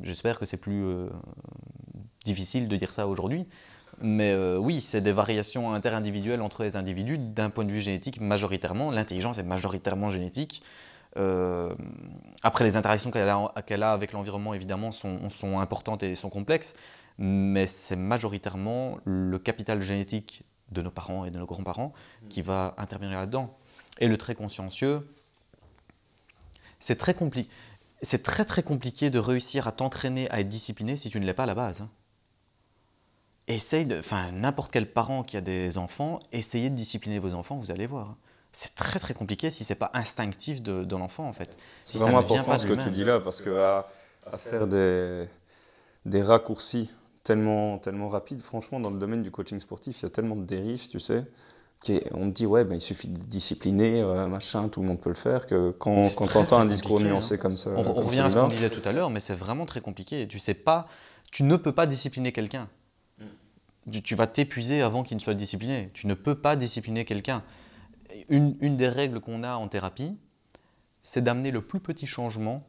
J'espère que c'est plus difficile de dire ça aujourd'hui. Mais oui, c'est des variations interindividuelles entre les individus d'un point de vue génétique majoritairement. L'intelligence est majoritairement génétique. Après, les interactions qu'elle a avec l'environnement, évidemment, sont importantes et sont complexes. Mais c'est majoritairement le capital génétique de nos parents et de nos grands-parents qui va intervenir là-dedans. Et le trait consciencieux, c'est très compliqué. C'est très très compliqué de réussir à t'entraîner à être discipliné si tu ne l'es pas à la base. Hein. N'importe quel parent qui a des enfants, essayez de discipliner vos enfants, vous allez voir. C'est très très compliqué si c'est pas instinctif de l'enfant en fait. C'est vraiment important ce que tu dis là, parce qu'à faire des raccourcis tellement rapides, franchement, dans le domaine du coaching sportif, il y a tellement de dérives, tu sais. On me dit, ouais, ben, il suffit de discipliner, machin, tout le monde peut le faire, que quand tu entends un discours nuancé comme ça. On revient à ce qu'on disait tout à l'heure, mais c'est vraiment très compliqué. Tu ne peux pas discipliner quelqu'un. Tu vas t'épuiser avant qu'il ne soit discipliné. Tu ne peux pas discipliner quelqu'un. Une des règles qu'on a en thérapie, c'est d'amener le plus petit changement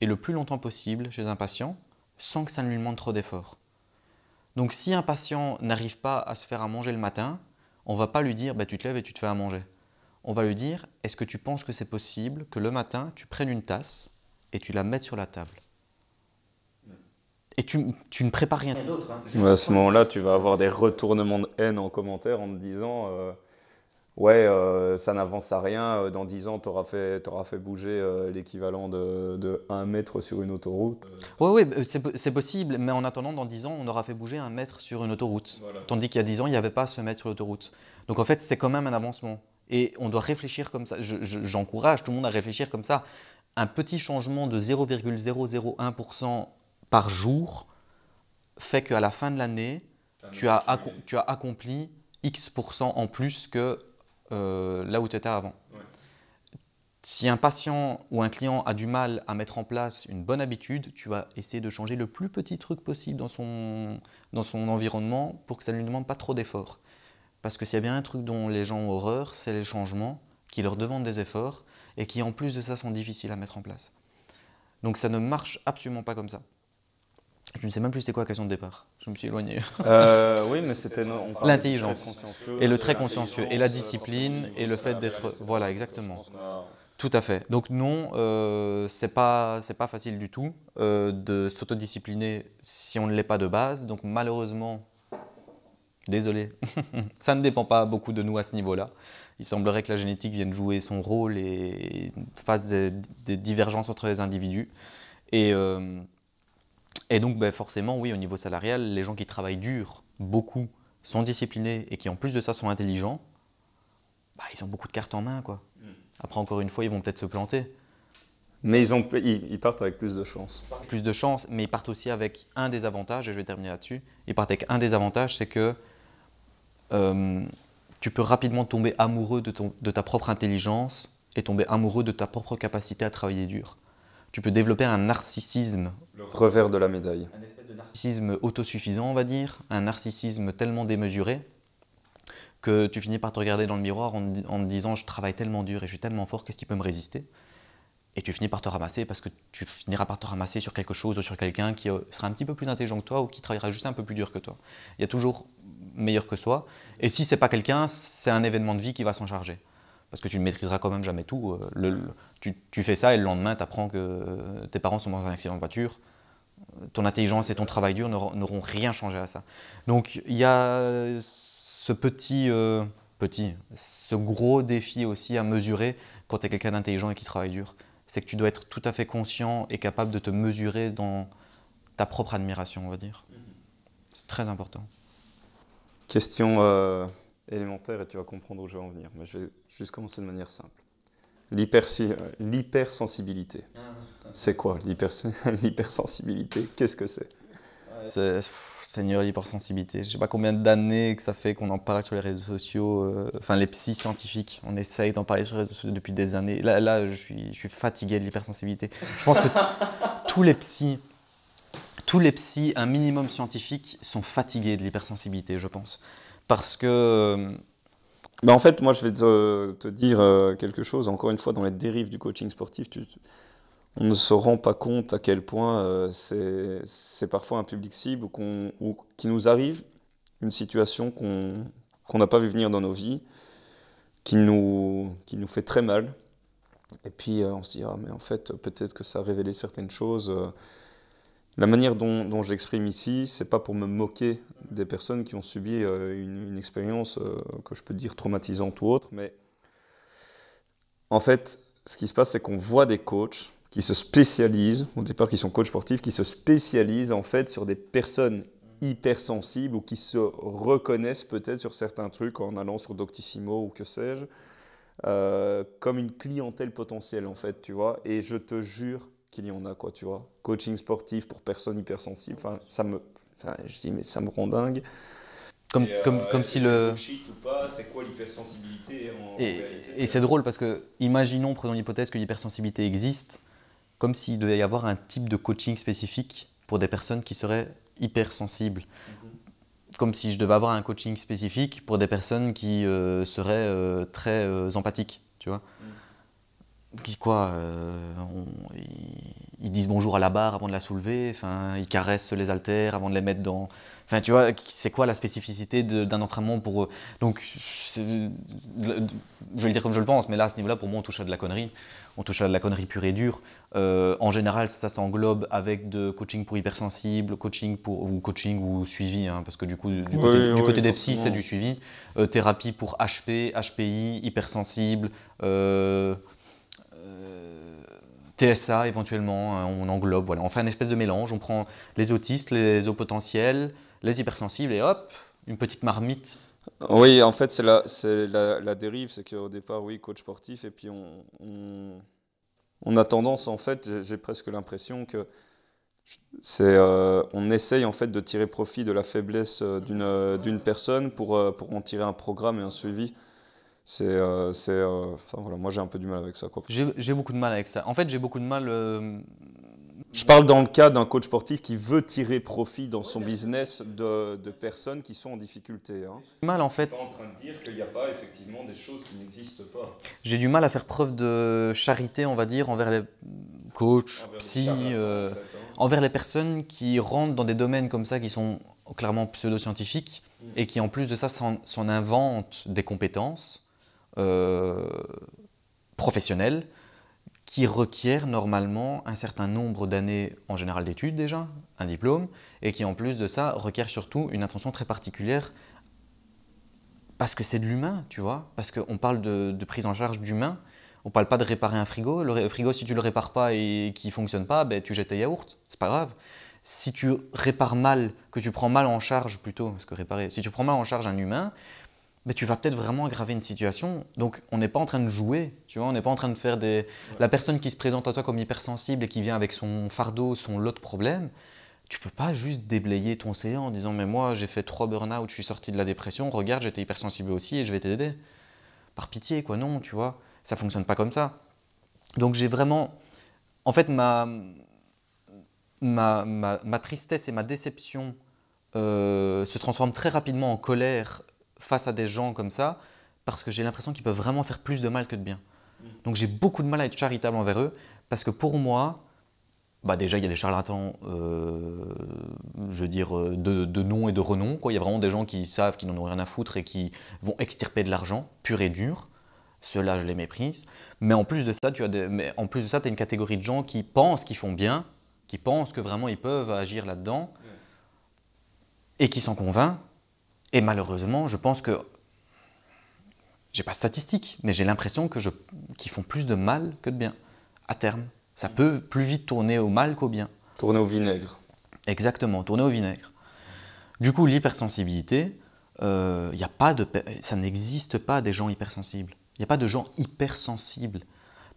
et le plus longtemps possible chez un patient sans que ça ne lui demande trop d'efforts. Donc si un patient n'arrive pas à se faire à manger le matin, on ne va pas lui dire bah, tu te lèves et tu te fais à manger. On va lui dire est-ce que tu penses que c'est possible que le matin tu prennes une tasse et tu la mettes sur la table? Et tu ne prépares rien d'autre. Hein. À ce moment-là, tu vas avoir des retournements de haine en commentaire en te disant ouais, ça n'avance à rien, dans 10 ans, t'auras fait bouger l'équivalent de 1 mètre sur une autoroute. Oui, oui, c'est possible, mais en attendant, dans 10 ans, on aura fait bouger un mètre sur une autoroute. Voilà. Tandis qu'il y a 10 ans, il n'y avait pas ce mètre sur l'autoroute. Donc en fait, c'est quand même un avancement. Et on doit réfléchir comme ça. J'encourage tout le monde à réfléchir comme ça. Un petit changement de 0,001% par jour fait qu'à la fin de l'année, tu as accompli X% en plus que là où tu étais avant. Ouais. Si un patient ou un client a du mal à mettre en place une bonne habitude, tu vas essayer de changer le plus petit truc possible dans son environnement pour que ça ne lui demande pas trop d'efforts. Parce que s'il y a bien un truc dont les gens ont horreur, c'est les changements qui leur demandent des efforts et qui en plus de ça sont difficiles à mettre en place. Donc ça ne marche absolument pas comme ça. Je ne sais même plus c'était quoi la question de départ. Je me suis éloigné. Oui, mais c'était on parlait du trait L'intelligence consciencieux, et le de trait consciencieux et la l'intelligence, discipline forcément, et le ça fait va d'être... bien, etc. Voilà, Je exactement. pense qu'on a- Tout à fait. Donc non, c'est pas facile du tout de s'autodiscipliner si on ne l'est pas de base. Donc malheureusement, désolé, ça ne dépend pas beaucoup de nous à ce niveau-là. Il semblerait que la génétique vienne jouer son rôle et fasse des divergences entre les individus. Et donc ben, forcément, oui, au niveau salarial, les gens qui travaillent dur, beaucoup, sont disciplinés et qui en plus de ça sont intelligents, bah, ils ont beaucoup de cartes en main, quoi. Après, encore une fois, ils vont peut-être se planter. Mais ils partent avec plus de chance. Plus de chance, mais ils partent aussi avec un des avantages, et je vais terminer là-dessus. Ils partent avec un des avantages, c'est que tu peux rapidement tomber amoureux de ta propre intelligence et tomber amoureux de ta propre capacité à travailler dur. Tu peux développer un narcissisme, Le revers de la médaille. un espèce de narcissisme autosuffisant, on va dire, un narcissisme tellement démesuré que tu finis par te regarder dans le miroir en te disant « je travaille tellement dur et je suis tellement fort, qu'est-ce qui peut me résister ?» Et tu finis par te ramasser parce que tu finiras par te ramasser sur quelque chose ou sur quelqu'un qui sera un petit peu plus intelligent que toi ou qui travaillera juste un peu plus dur que toi. Il y a toujours meilleur que soi. Et si ce n'est pas quelqu'un, c'est un événement de vie qui va s'en charger. Parce que tu ne maîtriseras quand même jamais tout. Tu fais ça et le lendemain, tu apprends que tes parents sont dans un accident de voiture. Ton intelligence et ton travail dur n'auront rien changé à ça. Donc il y a ce ce gros défi aussi à mesurer quand tu es quelqu'un d'intelligent et qui travaille dur. C'est que tu dois être tout à fait conscient et capable de te mesurer dans ta propre admiration, on va dire. C'est très important. Question élémentaire et tu vas comprendre où je vais en venir. Mais je vais juste commencer de manière simple. L'hypersensibilité. C'est quoi l'hypersensibilité? Qu'est-ce que c'est? Seigneur, l'hypersensibilité. Je ne sais pas combien d'années que ça fait qu'on en parle sur les réseaux sociaux. Enfin, les psys scientifiques, on essaye d'en parler sur les réseaux sociaux depuis des années. Là je suis fatigué de l'hypersensibilité. Je pense que tous les psys, un minimum scientifique, sont fatigués de l'hypersensibilité, je pense. Parce que... Bah en fait, moi, je vais te dire quelque chose. Encore une fois, dans les dérives du coaching sportif, on ne se rend pas compte à quel point c'est parfois un public cible ou qui nous arrive une situation qu'on n'a pas vu venir dans nos vies, qui nous fait très mal. Et puis on se dit, ah mais en fait, peut-être que ça a révélé certaines choses. La manière dont j'exprime ici, c'est pas pour me moquer des personnes qui ont subi une expérience que je peux dire traumatisante ou autre, mais en fait, ce qui se passe, c'est qu'on voit des coachs qui se spécialisent, au départ qui sont coachs sportifs, qui se spécialisent en fait sur des personnes hypersensibles ou qui se reconnaissent peut-être sur certains trucs en allant sur Doctissimo ou que sais-je, comme une clientèle potentielle en fait, tu vois. Et je te jure qu'il y en a, quoi, tu vois. Coaching sportif pour personnes hypersensibles, je dis mais ça me rend dingue. Comme si le... Bullshit ou pas, c'est quoi l'hypersensibilité en réalité? Et c'est drôle parce que, imaginons, prenons l'hypothèse que l'hypersensibilité existe, comme s'il devait y avoir un type de coaching spécifique pour des personnes qui seraient hypersensibles. Comme si je devais avoir un coaching spécifique pour des personnes qui seraient très empathiques, tu vois. Il ils disent bonjour à la barre avant de la soulever, enfin, ils caressent les haltères avant de les mettre dans... Enfin, tu vois, c'est quoi la spécificité d'un entraînement pour eux? Donc, je vais le dire comme je le pense, mais là, à ce niveau-là, pour moi, on touche à de la connerie. On touche à de la connerie pure et dure. En général, ça s'englobe avec de coaching pour hypersensibles, coaching ou suivi, hein, parce que du coup, du côté des psys, c'est du suivi. Thérapie pour HP, HPI, hypersensible, TSA éventuellement, hein, on englobe, voilà. On fait un espèce de mélange, on prend les autistes, les hauts potentiels, les hypersensibles et hop, une petite marmite. Oui, en fait, c'est la dérive, c'est qu'au départ, oui, coach sportif, et puis on a tendance, en fait, j'ai presque l'impression que on essaye en fait de tirer profit de la faiblesse d'une personne pour en tirer un programme et un suivi. Enfin, voilà, moi j'ai un peu du mal avec ça, quoi. J'ai beaucoup de mal avec ça. En fait, j'ai beaucoup de mal... Je parle dans le cas d'un coach sportif qui veut tirer profit dans son business de personnes qui sont en difficulté. Hein. Mal, en fait. Je suis pas en train de dire qu'il n'y a pas effectivement des choses qui n'existent pas. J'ai du mal à faire preuve de charité, on va dire, envers les coachs, psy, envers les personnes qui rentrent dans des domaines comme ça qui sont clairement pseudo-scientifiques et qui en plus de ça s'en inventent des compétences professionnelles qui requièrent normalement un certain nombre d'années en général d'études déjà, un diplôme, et qui en plus de ça requièrent surtout une attention très particulière parce que c'est de l'humain, tu vois, parce qu'on parle de prise en charge d'humain, on ne parle pas de réparer un frigo. Le frigo, si tu ne le répares pas et qu'il ne fonctionne pas, ben, tu jettes tes yaourts, c'est pas grave. Si tu répares mal, que tu prends mal en charge plutôt, parce que réparer, si tu prends mal en charge un humain, mais tu vas peut-être vraiment aggraver une situation. Donc, on n'est pas en train de jouer, tu vois, on n'est pas en train de faire des... La personne qui se présente à toi comme hypersensible et qui vient avec son fardeau, son lot de problèmes, tu peux pas juste déblayer ton C en disant « mais moi, j'ai fait 3 burn-out, je suis sorti de la dépression, regarde, j'étais hypersensible aussi et je vais t'aider ». Par pitié, quoi, non, tu vois, ça fonctionne pas comme ça. Donc, j'ai vraiment... En fait, ma tristesse et ma déception se transforment très rapidement en colère face à des gens comme ça, parce que j'ai l'impression qu'ils peuvent vraiment faire plus de mal que de bien. Donc j'ai beaucoup de mal à être charitable envers eux, parce que pour moi, bah déjà il y a des charlatans, je veux dire, de nom et de renom, quoi. Il y a vraiment des gens qui savent qu'ils n'en ont rien à foutre et qui vont extirper de l'argent, pur et dur. Ceux-là, je les méprise. Mais en plus de ça, tu as une catégorie de gens qui pensent qu'ils font bien, qui pensent que vraiment ils peuvent agir là-dedans, et qui s'en convainquent. Et malheureusement, je pense que, j'ai pas de statistiques, mais j'ai l'impression qu'ils font plus de mal que de bien, à terme. Ça peut plus vite tourner au mal qu'au bien. Tourner au vinaigre. Exactement, tourner au vinaigre. Du coup, l'hypersensibilité, ça n'existe pas des gens hypersensibles. Il n'y a pas de gens hypersensibles.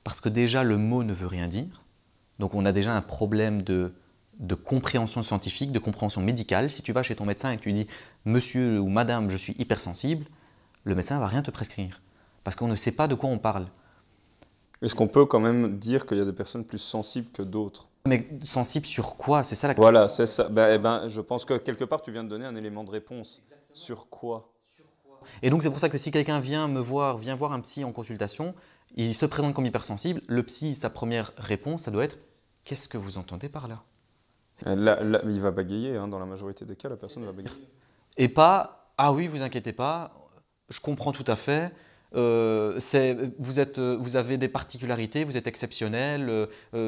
Parce que déjà, le mot ne veut rien dire. Donc on a déjà un problème de compréhension scientifique, de compréhension médicale. Si tu vas chez ton médecin et que tu dis « Monsieur ou Madame, je suis hypersensible », le médecin ne va rien te prescrire. Parce qu'on ne sait pas de quoi on parle. Est-ce qu'on peut quand même dire qu'il y a des personnes plus sensibles que d'autres? Mais sensibles sur quoi? C'est ça la question. Voilà, c'est ça. Je pense que quelque part, tu viens de donner un élément de réponse. Exactement. Sur quoi? Et donc c'est pour ça que si quelqu'un vient voir un psy en consultation, il se présente comme hypersensible, le psy, sa première réponse, ça doit être « Qu'est-ce que vous entendez par là ?» Là, il va bagayer, hein, dans la majorité des cas, la personne va bagayer. Et pas « Ah oui, vous inquiétez pas, je comprends tout à fait, vous avez des particularités, vous êtes exceptionnel,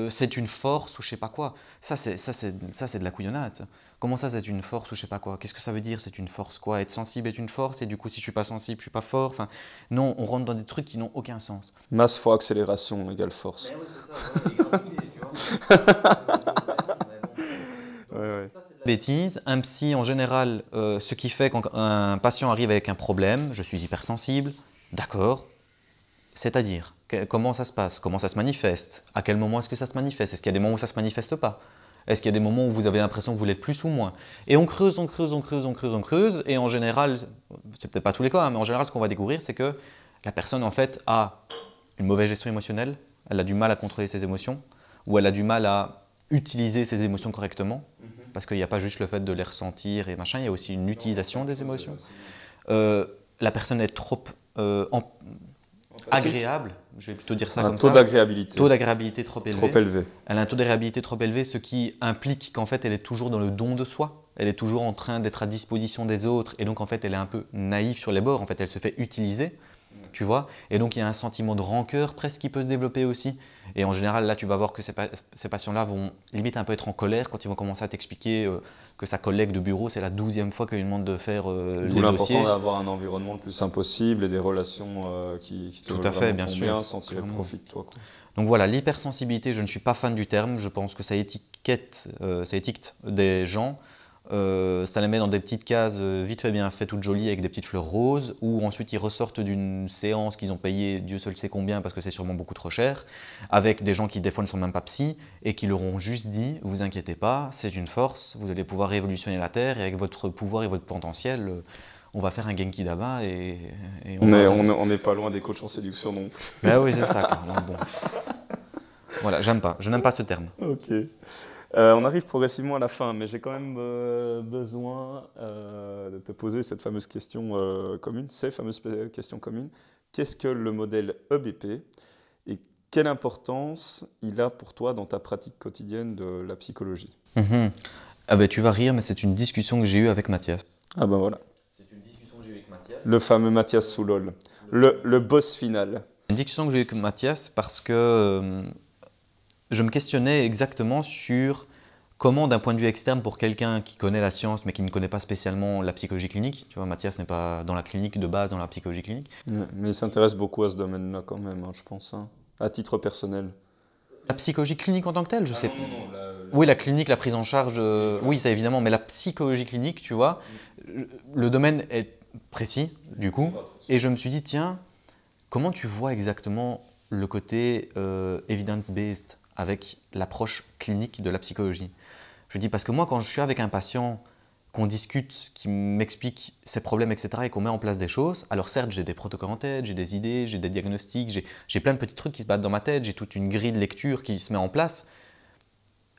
c'est une force ou je sais pas quoi. » Ça, c'est de la couillonnade. Ça. Comment ça, c'est une force ou je sais pas quoi? Qu'est-ce que ça veut dire, c'est une force quoi? Être sensible est une force et du coup, si je suis pas sensible, je suis pas fort. Enfin, non, on rentre dans des trucs qui n'ont aucun sens. Masse fois accélération égale force. Mais oui, c'est ça, ouais, gravité, tu vois. Ouais. Bêtise, un psy en général, ce qui fait quand un patient arrive avec un problème, je suis hypersensible, d'accord, c'est-à-dire comment ça se passe, comment ça se manifeste, à quel moment est-ce que ça se manifeste, est-ce qu'il y a des moments où ça ne se manifeste pas, est-ce qu'il y a des moments où vous avez l'impression que vous l'êtes plus ou moins, et on creuse, et en général, c'est peut-être pas tous les cas, hein, mais en général ce qu'on va découvrir c'est que la personne en fait a une mauvaise gestion émotionnelle, elle a du mal à contrôler ses émotions, ou elle a du mal à utiliser ses émotions correctement, parce qu'il n'y a pas juste le fait de les ressentir et machin, il y a aussi une utilisation des émotions. La personne est trop agréable, je vais plutôt dire ça Un comme taux ça. d'agréabilité Taux d'agréabilité trop élevé. trop élevé. Elle a un taux d'agréabilité trop élevé, ce qui implique qu'en fait elle est toujours dans le don de soi. Elle est toujours en train d'être à disposition des autres et donc en fait elle est un peu naïve sur les bords. En fait elle se fait utiliser, tu vois. Et donc il y a un sentiment de rancœur presque qui peut se développer aussi. Et en général là tu vas voir que ces patients-là vont limite un peu être en colère quand ils vont commencer à t'expliquer que sa collègue de bureau c'est la 12e fois qu'il lui demande de faire D'où les l'important dossiers. d'avoir un environnement le plus simple possible et des relations qui te Tout veulent à fait, vraiment bien ton sûr, bien sans tirer clairement. profit de toi, quoi. Donc voilà, l'hypersensibilité, je ne suis pas fan du terme, je pense que ça étiquette des gens, ça les met dans des petites cases vite fait bien faites, toutes jolies avec des petites fleurs roses, ou ensuite ils ressortent d'une séance qu'ils ont payée Dieu seul sait combien parce que c'est sûrement beaucoup trop cher, avec des gens qui des fois ne sont même pas psy et qui leur ont juste dit « vous inquiétez pas, c'est une force, vous allez pouvoir révolutionner la Terre et avec votre pouvoir et votre potentiel, on va faire un Genki Dama et On n'est pas loin des coachs en séduction non plus. Ben oui, c'est ça. Quoi. Donc, bon. Voilà, je n'aime pas ce terme. Ok. On arrive progressivement à la fin, mais j'ai quand même besoin de te poser cette fameuse question commune, ces fameuses questions communes. Qu'est-ce que le modèle EBP et quelle importance il a pour toi dans ta pratique quotidienne de la psychologie? Ah ben, tu vas rire, mais c'est une discussion que j'ai eue avec Mathias. Ah ben voilà. C'est une discussion que j'ai eue avec Mathias. Le fameux Mathias Soulol, le boss final. Une discussion que j'ai eue avec Mathias parce que je me questionnais exactement sur comment, d'un point de vue externe, pour quelqu'un qui connaît la science mais qui ne connaît pas spécialement la psychologie clinique, tu vois, Mathias n'est pas dans la clinique de base, dans la psychologie clinique. Ouais, mais il s'intéresse beaucoup à ce domaine-là quand même, hein, je pense, hein, à titre personnel. La psychologie clinique en tant que telle, je sais pas. Non, Oui, la clinique, la prise en charge, oui, ça évidemment, mais la psychologie clinique, tu vois, le domaine est précis, du coup, et je me suis dit, tiens, comment tu vois exactement le côté evidence-based avec l'approche clinique de la psychologie? Je dis parce que moi, quand je suis avec un patient, qu'on discute, qui m'explique ses problèmes, etc., et qu'on met en place des choses, alors certes, j'ai des protocoles en tête, j'ai des idées, j'ai des diagnostics, j'ai plein de petits trucs qui se battent dans ma tête, j'ai toute une grille de lecture qui se met en place,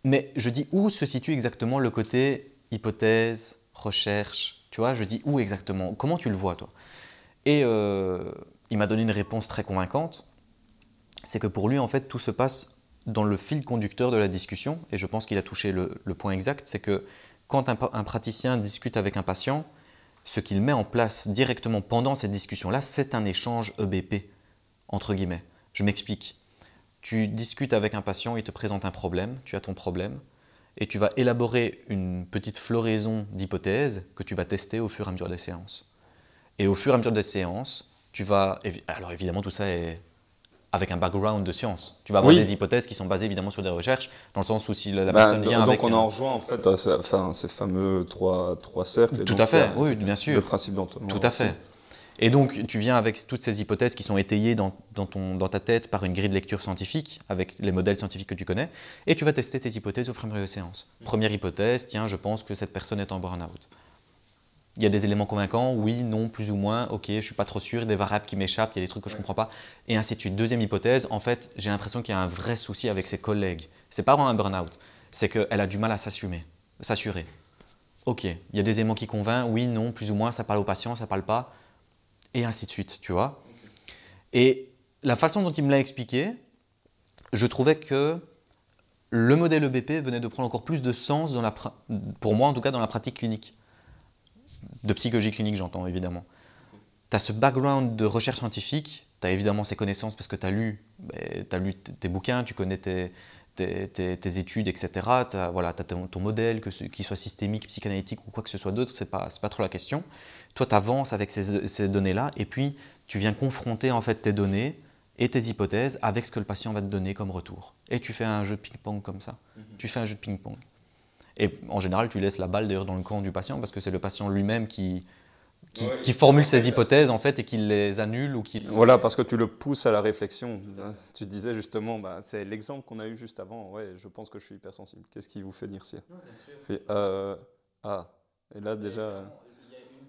mais je dis où se situe exactement le côté hypothèse, recherche, tu vois, je dis où exactement, comment tu le vois toi? Et il m'a donné une réponse très convaincante, c'est que pour lui en fait tout se passe dans le fil conducteur de la discussion, et je pense qu'il a touché le point exact, c'est que quand un praticien discute avec un patient, ce qu'il met en place directement pendant cette discussion-là, c'est un échange EBP, entre guillemets. Je m'explique. Tu discutes avec un patient, il te présente un problème, tu as ton problème, et tu vas élaborer une petite floraison d'hypothèses que tu vas tester au fur et à mesure des séances. Et au fur et à mesure des séances, tu vas… Alors évidemment, tout ça est avec un background de science. Tu vas avoir des hypothèses qui sont basées évidemment sur des recherches, dans le sens où si la personne vient avec… Donc on en rejoint en fait ces fameux trois cercles. Tout à fait, oui, bien sûr. Le principe d'entonnoir. Tout à fait. Et donc tu viens avec toutes ces hypothèses qui sont étayées dans ta tête par une grille de lecture scientifique, avec les modèles scientifiques que tu connais, et tu vas tester tes hypothèses au fur et à mesure des séances. Première hypothèse, tiens, je pense que cette personne est en burn-out. Il y a des éléments convaincants, oui, non, plus ou moins, ok, je ne suis pas trop sûr, des variables qui m'échappent, il y a des trucs que je ne comprends pas, et ainsi de suite. Deuxième hypothèse, en fait, j'ai l'impression qu'il y a un vrai souci avec ses collègues. Ce n'est pas vraiment un burn-out, c'est qu'elle a du mal à s'assurer. Ok, il y a des éléments qui convainquent, oui, non, plus ou moins, ça parle au patient, ça ne parle pas, et ainsi de suite, tu vois. Et la façon dont il me l'a expliqué, je trouvais que le modèle EBP venait de prendre encore plus de sens, pour moi en tout cas, dans la pratique clinique. De psychologie clinique, j'entends évidemment. Tu as ce background de recherche scientifique, tu as évidemment ces connaissances parce que tu as lu tes bouquins, tu connais tes études, etc. Tu as ton modèle, qu'il soit systémique, psychanalytique ou quoi que ce soit d'autre, ce n'est pas trop la question. Toi, tu avances avec ces données-là et puis tu viens confronter en fait tes données et tes hypothèses avec ce que le patient va te donner comme retour. Et tu fais un jeu de ping-pong comme ça. Tu fais un jeu de ping-pong. Et en général, tu laisses la balle d'ailleurs dans le camp du patient parce que c'est le patient lui-même qui formule ses hypothèses en fait et qui les annule ou qui… Voilà, parce que tu le pousses à la réflexion. Tu disais justement, c'est l'exemple qu'on a eu juste avant. Ouais, je pense que je suis hypersensible. Qu'est-ce qui vous fait dire ça? Et là déjà…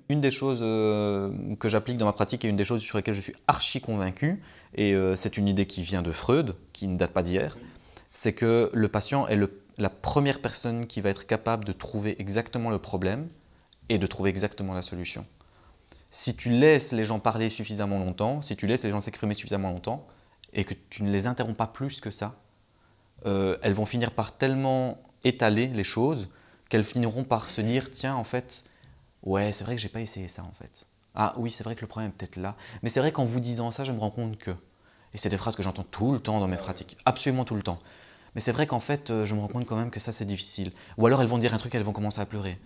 Une des choses que j'applique dans ma pratique et une des choses sur lesquelles je suis archi convaincu, et c'est une idée qui vient de Freud, qui ne date pas d'hier, c'est que le patient est la première personne qui va être capable de trouver exactement le problème et de trouver exactement la solution. Si tu laisses les gens parler suffisamment longtemps, si tu laisses les gens s'exprimer suffisamment longtemps, et que tu ne les interromps pas plus que ça, elles vont finir par tellement étaler les choses qu'elles finiront par se dire « Tiens, en fait, ouais, c'est vrai que j'ai pas essayé ça, en fait. Ah oui, c'est vrai que le problème est peut-être là. Mais c'est vrai qu'en vous disant ça, je me rends compte que… » Et c'est des phrases que j'entends tout le temps dans mes pratiques, absolument tout le temps. Mais c'est vrai qu'en fait, je me rends compte quand même que ça, c'est difficile. Ou alors, elles vont dire un truc, elles vont commencer à pleurer.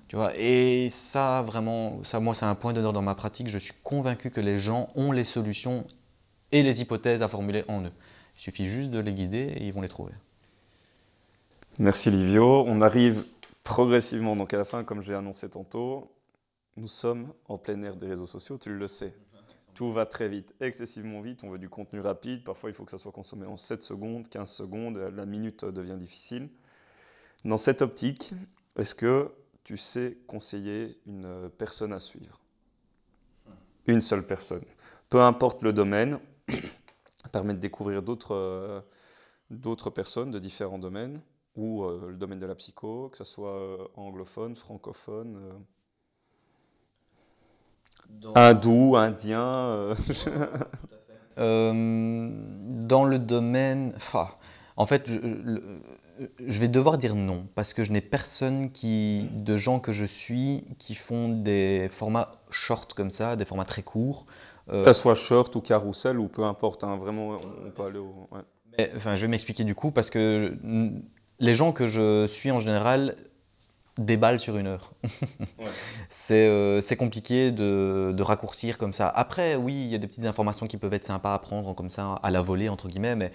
Tu vois, et ça, vraiment, ça, moi, c'est un point d'honneur dans ma pratique. Je suis convaincu que les gens ont les solutions et les hypothèses à formuler en eux. Il suffit juste de les guider et ils vont les trouver. Merci Livio. On arrive progressivement donc à la fin, comme j'ai annoncé tantôt. Nous sommes en plein air des réseaux sociaux, tu le sais. Tout va très vite, excessivement vite. On veut du contenu rapide. Parfois, il faut que ça soit consommé en 7 secondes, 15 secondes. La minute devient difficile. Dans cette optique, est-ce que tu sais conseiller une personne à suivre? Une seule personne. Peu importe le domaine, ça permet de découvrir d'autres personnes de différents domaines, ou le domaine de la psycho, que ce soit anglophone, francophone, hindou, indien. Dans le domaine… en fait, je vais devoir dire non, parce que je n'ai personne de gens que je suis qui font des formats short comme ça, des formats très courts. Que ce soit short ou carrousel, ou peu importe, hein, vraiment, on peut aller au… Ouais. Enfin, je vais m'expliquer du coup, parce que les gens que je suis en général déballent sur 1 heure. Ouais. C'est compliqué de raccourcir comme ça. Après, oui, il y a des petites informations qui peuvent être sympas à prendre comme ça, à la volée, entre guillemets, mais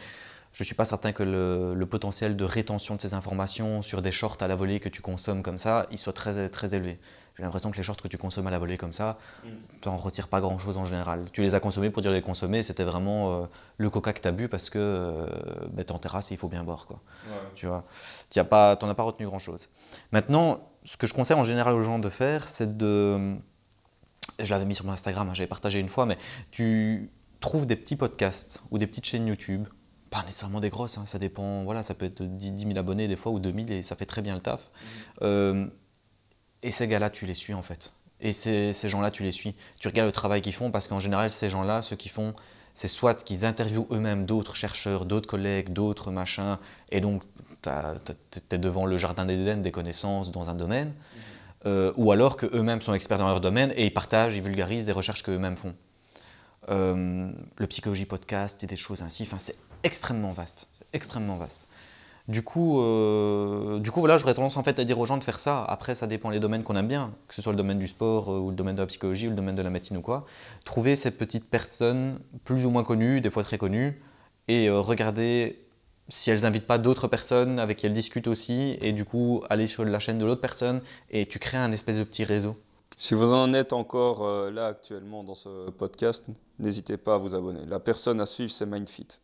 je ne suis pas certain que le potentiel de rétention de ces informations sur des shorts à la volée que tu consommes comme ça, il soit très, très élevé. J'ai l'impression que les shorts que tu consommes à la volée comme ça, tu n'en retires pas grand-chose en général. Tu les as consommés pour dire les consommer, c'était vraiment le coca que tu as bu parce que t'es en terrasse et il faut bien boire, quoi. Ouais. Tu vois, t'en as pas retenu grand-chose. Maintenant, ce que je conseille en général aux gens de faire, c'est de… Je l'avais mis sur mon Instagram, hein, j'avais partagé une fois, mais tu trouves des petits podcasts ou des petites chaînes YouTube, pas nécessairement des grosses, hein, ça dépend, voilà, ça peut être 10 000 abonnés des fois ou 2000 et ça fait très bien le taf. Et ces gars-là, tu les suis en fait. Et ces gens-là, tu les suis. Tu regardes le travail qu'ils font parce qu'en général, ces gens-là, ce qu'ils font, c'est soit qu'ils interviewent eux-mêmes d'autres chercheurs, d'autres collègues, d'autres machins, et donc tu es devant le jardin d'Éden des connaissances dans un domaine, ou alors qu'eux-mêmes sont experts dans leur domaine et ils partagent, ils vulgarisent des recherches qu'eux-mêmes font. Le psychologie podcast et des choses ainsi, enfin, c'est extrêmement vaste. C'est extrêmement vaste. Du coup, voilà, j'aurais tendance en fait à dire aux gens de faire ça. Après, ça dépend des domaines qu'on aime bien, que ce soit le domaine du sport ou le domaine de la psychologie ou le domaine de la médecine ou quoi. Trouver ces petites personnes plus ou moins connues, des fois très connues, et regarder si elles n'invitent pas d'autres personnes avec qui elles discutent aussi, et du coup aller sur la chaîne de l'autre personne, et tu crées un espèce de petit réseau. Si vous en êtes encore là actuellement dans ce podcast, n'hésitez pas à vous abonner. La personne à suivre, c'est Mindfit.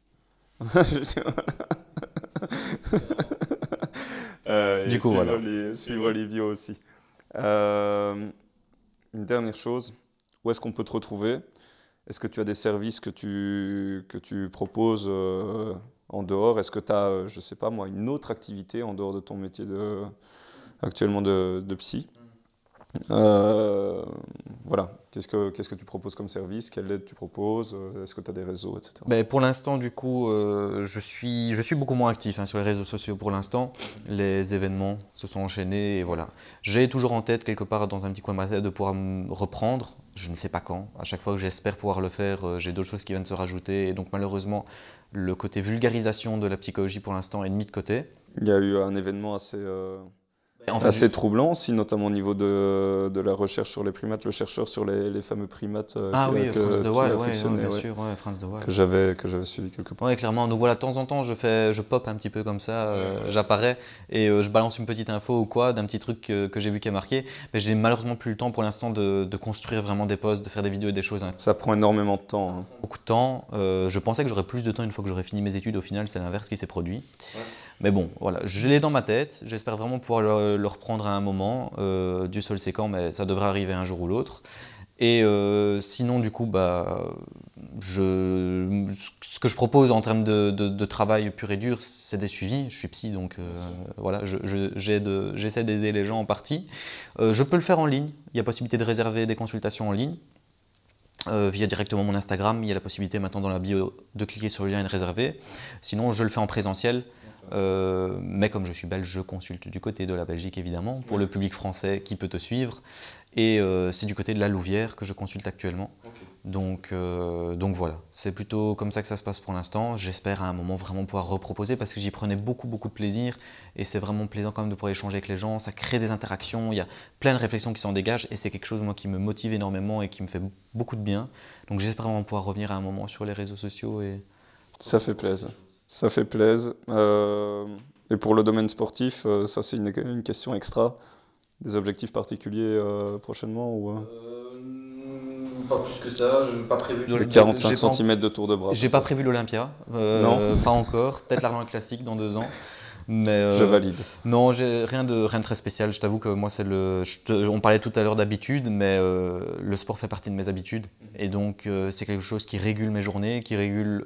Du coup, voilà. Suivre Livio aussi. Une dernière chose, où est-ce qu'on peut te retrouver? Est-ce que tu as des services que tu proposes en dehors? Est-ce que tu as, je ne sais pas moi, une autre activité en dehors de ton métier actuellement de psy? Voilà, qu'est-ce que tu proposes comme service? Quelle aide tu proposes? Est-ce que tu as des réseaux, etc. Ben, pour l'instant, du coup, je suis beaucoup moins actif hein, sur les réseaux sociaux pour l'instant. Les événements se sont enchaînés et voilà. J'ai toujours en tête, quelque part dans un petit coin de ma tête, de pouvoir me reprendre. Je ne sais pas quand. À chaque fois que j'espère pouvoir le faire, j'ai d'autres choses qui viennent se rajouter. Et donc, malheureusement, le côté vulgarisation de la psychologie pour l'instant est mis de côté. Il y a eu un événement assez En fait, assez troublant aussi, notamment au niveau de la recherche sur les primates, le chercheur sur les fameux primates Ah oui, Franz de tu Waal, as ouais, affectionné, bien ouais, sûr, ouais, Franz de Waal. que j'avais suivi quelque part. Oui, clairement. Donc voilà, de temps en temps, je pop un petit peu comme ça, j'apparais et je balance une petite info ou quoi, d'un petit truc que j'ai vu qui est marqué. Mais j'ai malheureusement plus le temps pour l'instant de construire vraiment des posts, de faire des vidéos et des choses. Hein. Ça prend énormément de temps. Hein. Beaucoup de temps. Je pensais que j'aurais plus de temps une fois que j'aurais fini mes études. Au final, c'est l'inverse qui s'est produit. Ouais. Mais bon, voilà, je l'ai dans ma tête. J'espère vraiment pouvoir le reprendre à un moment. Dieu seul sait quand, mais ça devrait arriver un jour ou l'autre. Et sinon, du coup, ce que je propose en termes de travail pur et dur, c'est des suivis. Je suis psy, donc voilà, j'essaie d'aider les gens en partie. Je peux le faire en ligne. Il y a possibilité de réserver des consultations en ligne. via directement mon Instagram. Il y a la possibilité maintenant dans la bio de cliquer sur le lien et de réserver. Sinon, je le fais en présentiel. Mais comme je suis belge, je consulte du côté de la Belgique évidemment, pour le public français qui peut te suivre. Et c'est du côté de la Louvière que je consulte actuellement. Donc voilà, c'est plutôt comme ça que ça se passe pour l'instant. J'espère à un moment vraiment pouvoir reproposer parce que j'y prenais beaucoup de plaisir et c'est vraiment plaisant quand même de pouvoir échanger avec les gens, ça crée des interactions, il y a plein de réflexions qui s'en dégagent et c'est quelque chose moi qui me motive énormément et qui me fait beaucoup de bien. Donc j'espère vraiment pouvoir revenir à un moment sur les réseaux sociaux et... Ça fait plaisir. Ça fait plaisir. Et pour le domaine sportif, ça c'est une question extra. Des objectifs particuliers prochainement ou, Pas plus que ça, je n'ai pas prévu. les 45 cm de tour de bras. J'ai pas prévu l'Olympia, Non. pas encore. Peut-être l'Arnold Classique dans 2 ans. Mais Je valide. non, j'ai rien de très spécial. Je t'avoue que moi, on parlait tout à l'heure d'habitude, mais le sport fait partie de mes habitudes. Et donc, c'est quelque chose qui régule mes journées, qui régule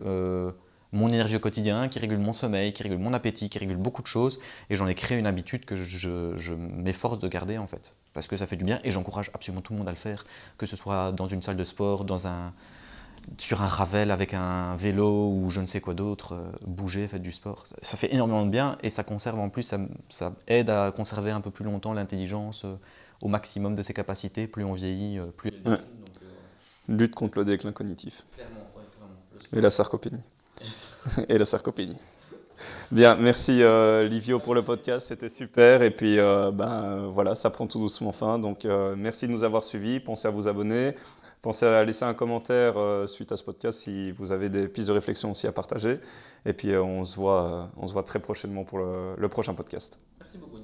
mon énergie au quotidien, qui régule mon sommeil, qui régule mon appétit, qui régule beaucoup de choses. Et j'en ai créé une habitude que je m'efforce de garder en fait. Parce que ça fait du bien et j'encourage absolument tout le monde à le faire. Que ce soit dans une salle de sport, sur un ravel avec un vélo ou je ne sais quoi d'autre, bouger, faire du sport. Ça fait énormément de bien et ça conserve en plus, ça aide à conserver un peu plus longtemps l'intelligence au maximum de ses capacités. Plus on vieillit, plus... Ouais. Lutte contre le déclin cognitif. Clairement, ouais, Et la sarcopénie. Et la sarcopénie. Bien, merci Livio pour le podcast, c'était super. Et puis voilà, ça prend tout doucement fin. Donc merci de nous avoir suivis. Pensez à vous abonner. Pensez à laisser un commentaire suite à ce podcast si vous avez des pistes de réflexion aussi à partager. Et puis on se voit très prochainement pour le prochain podcast. Merci beaucoup.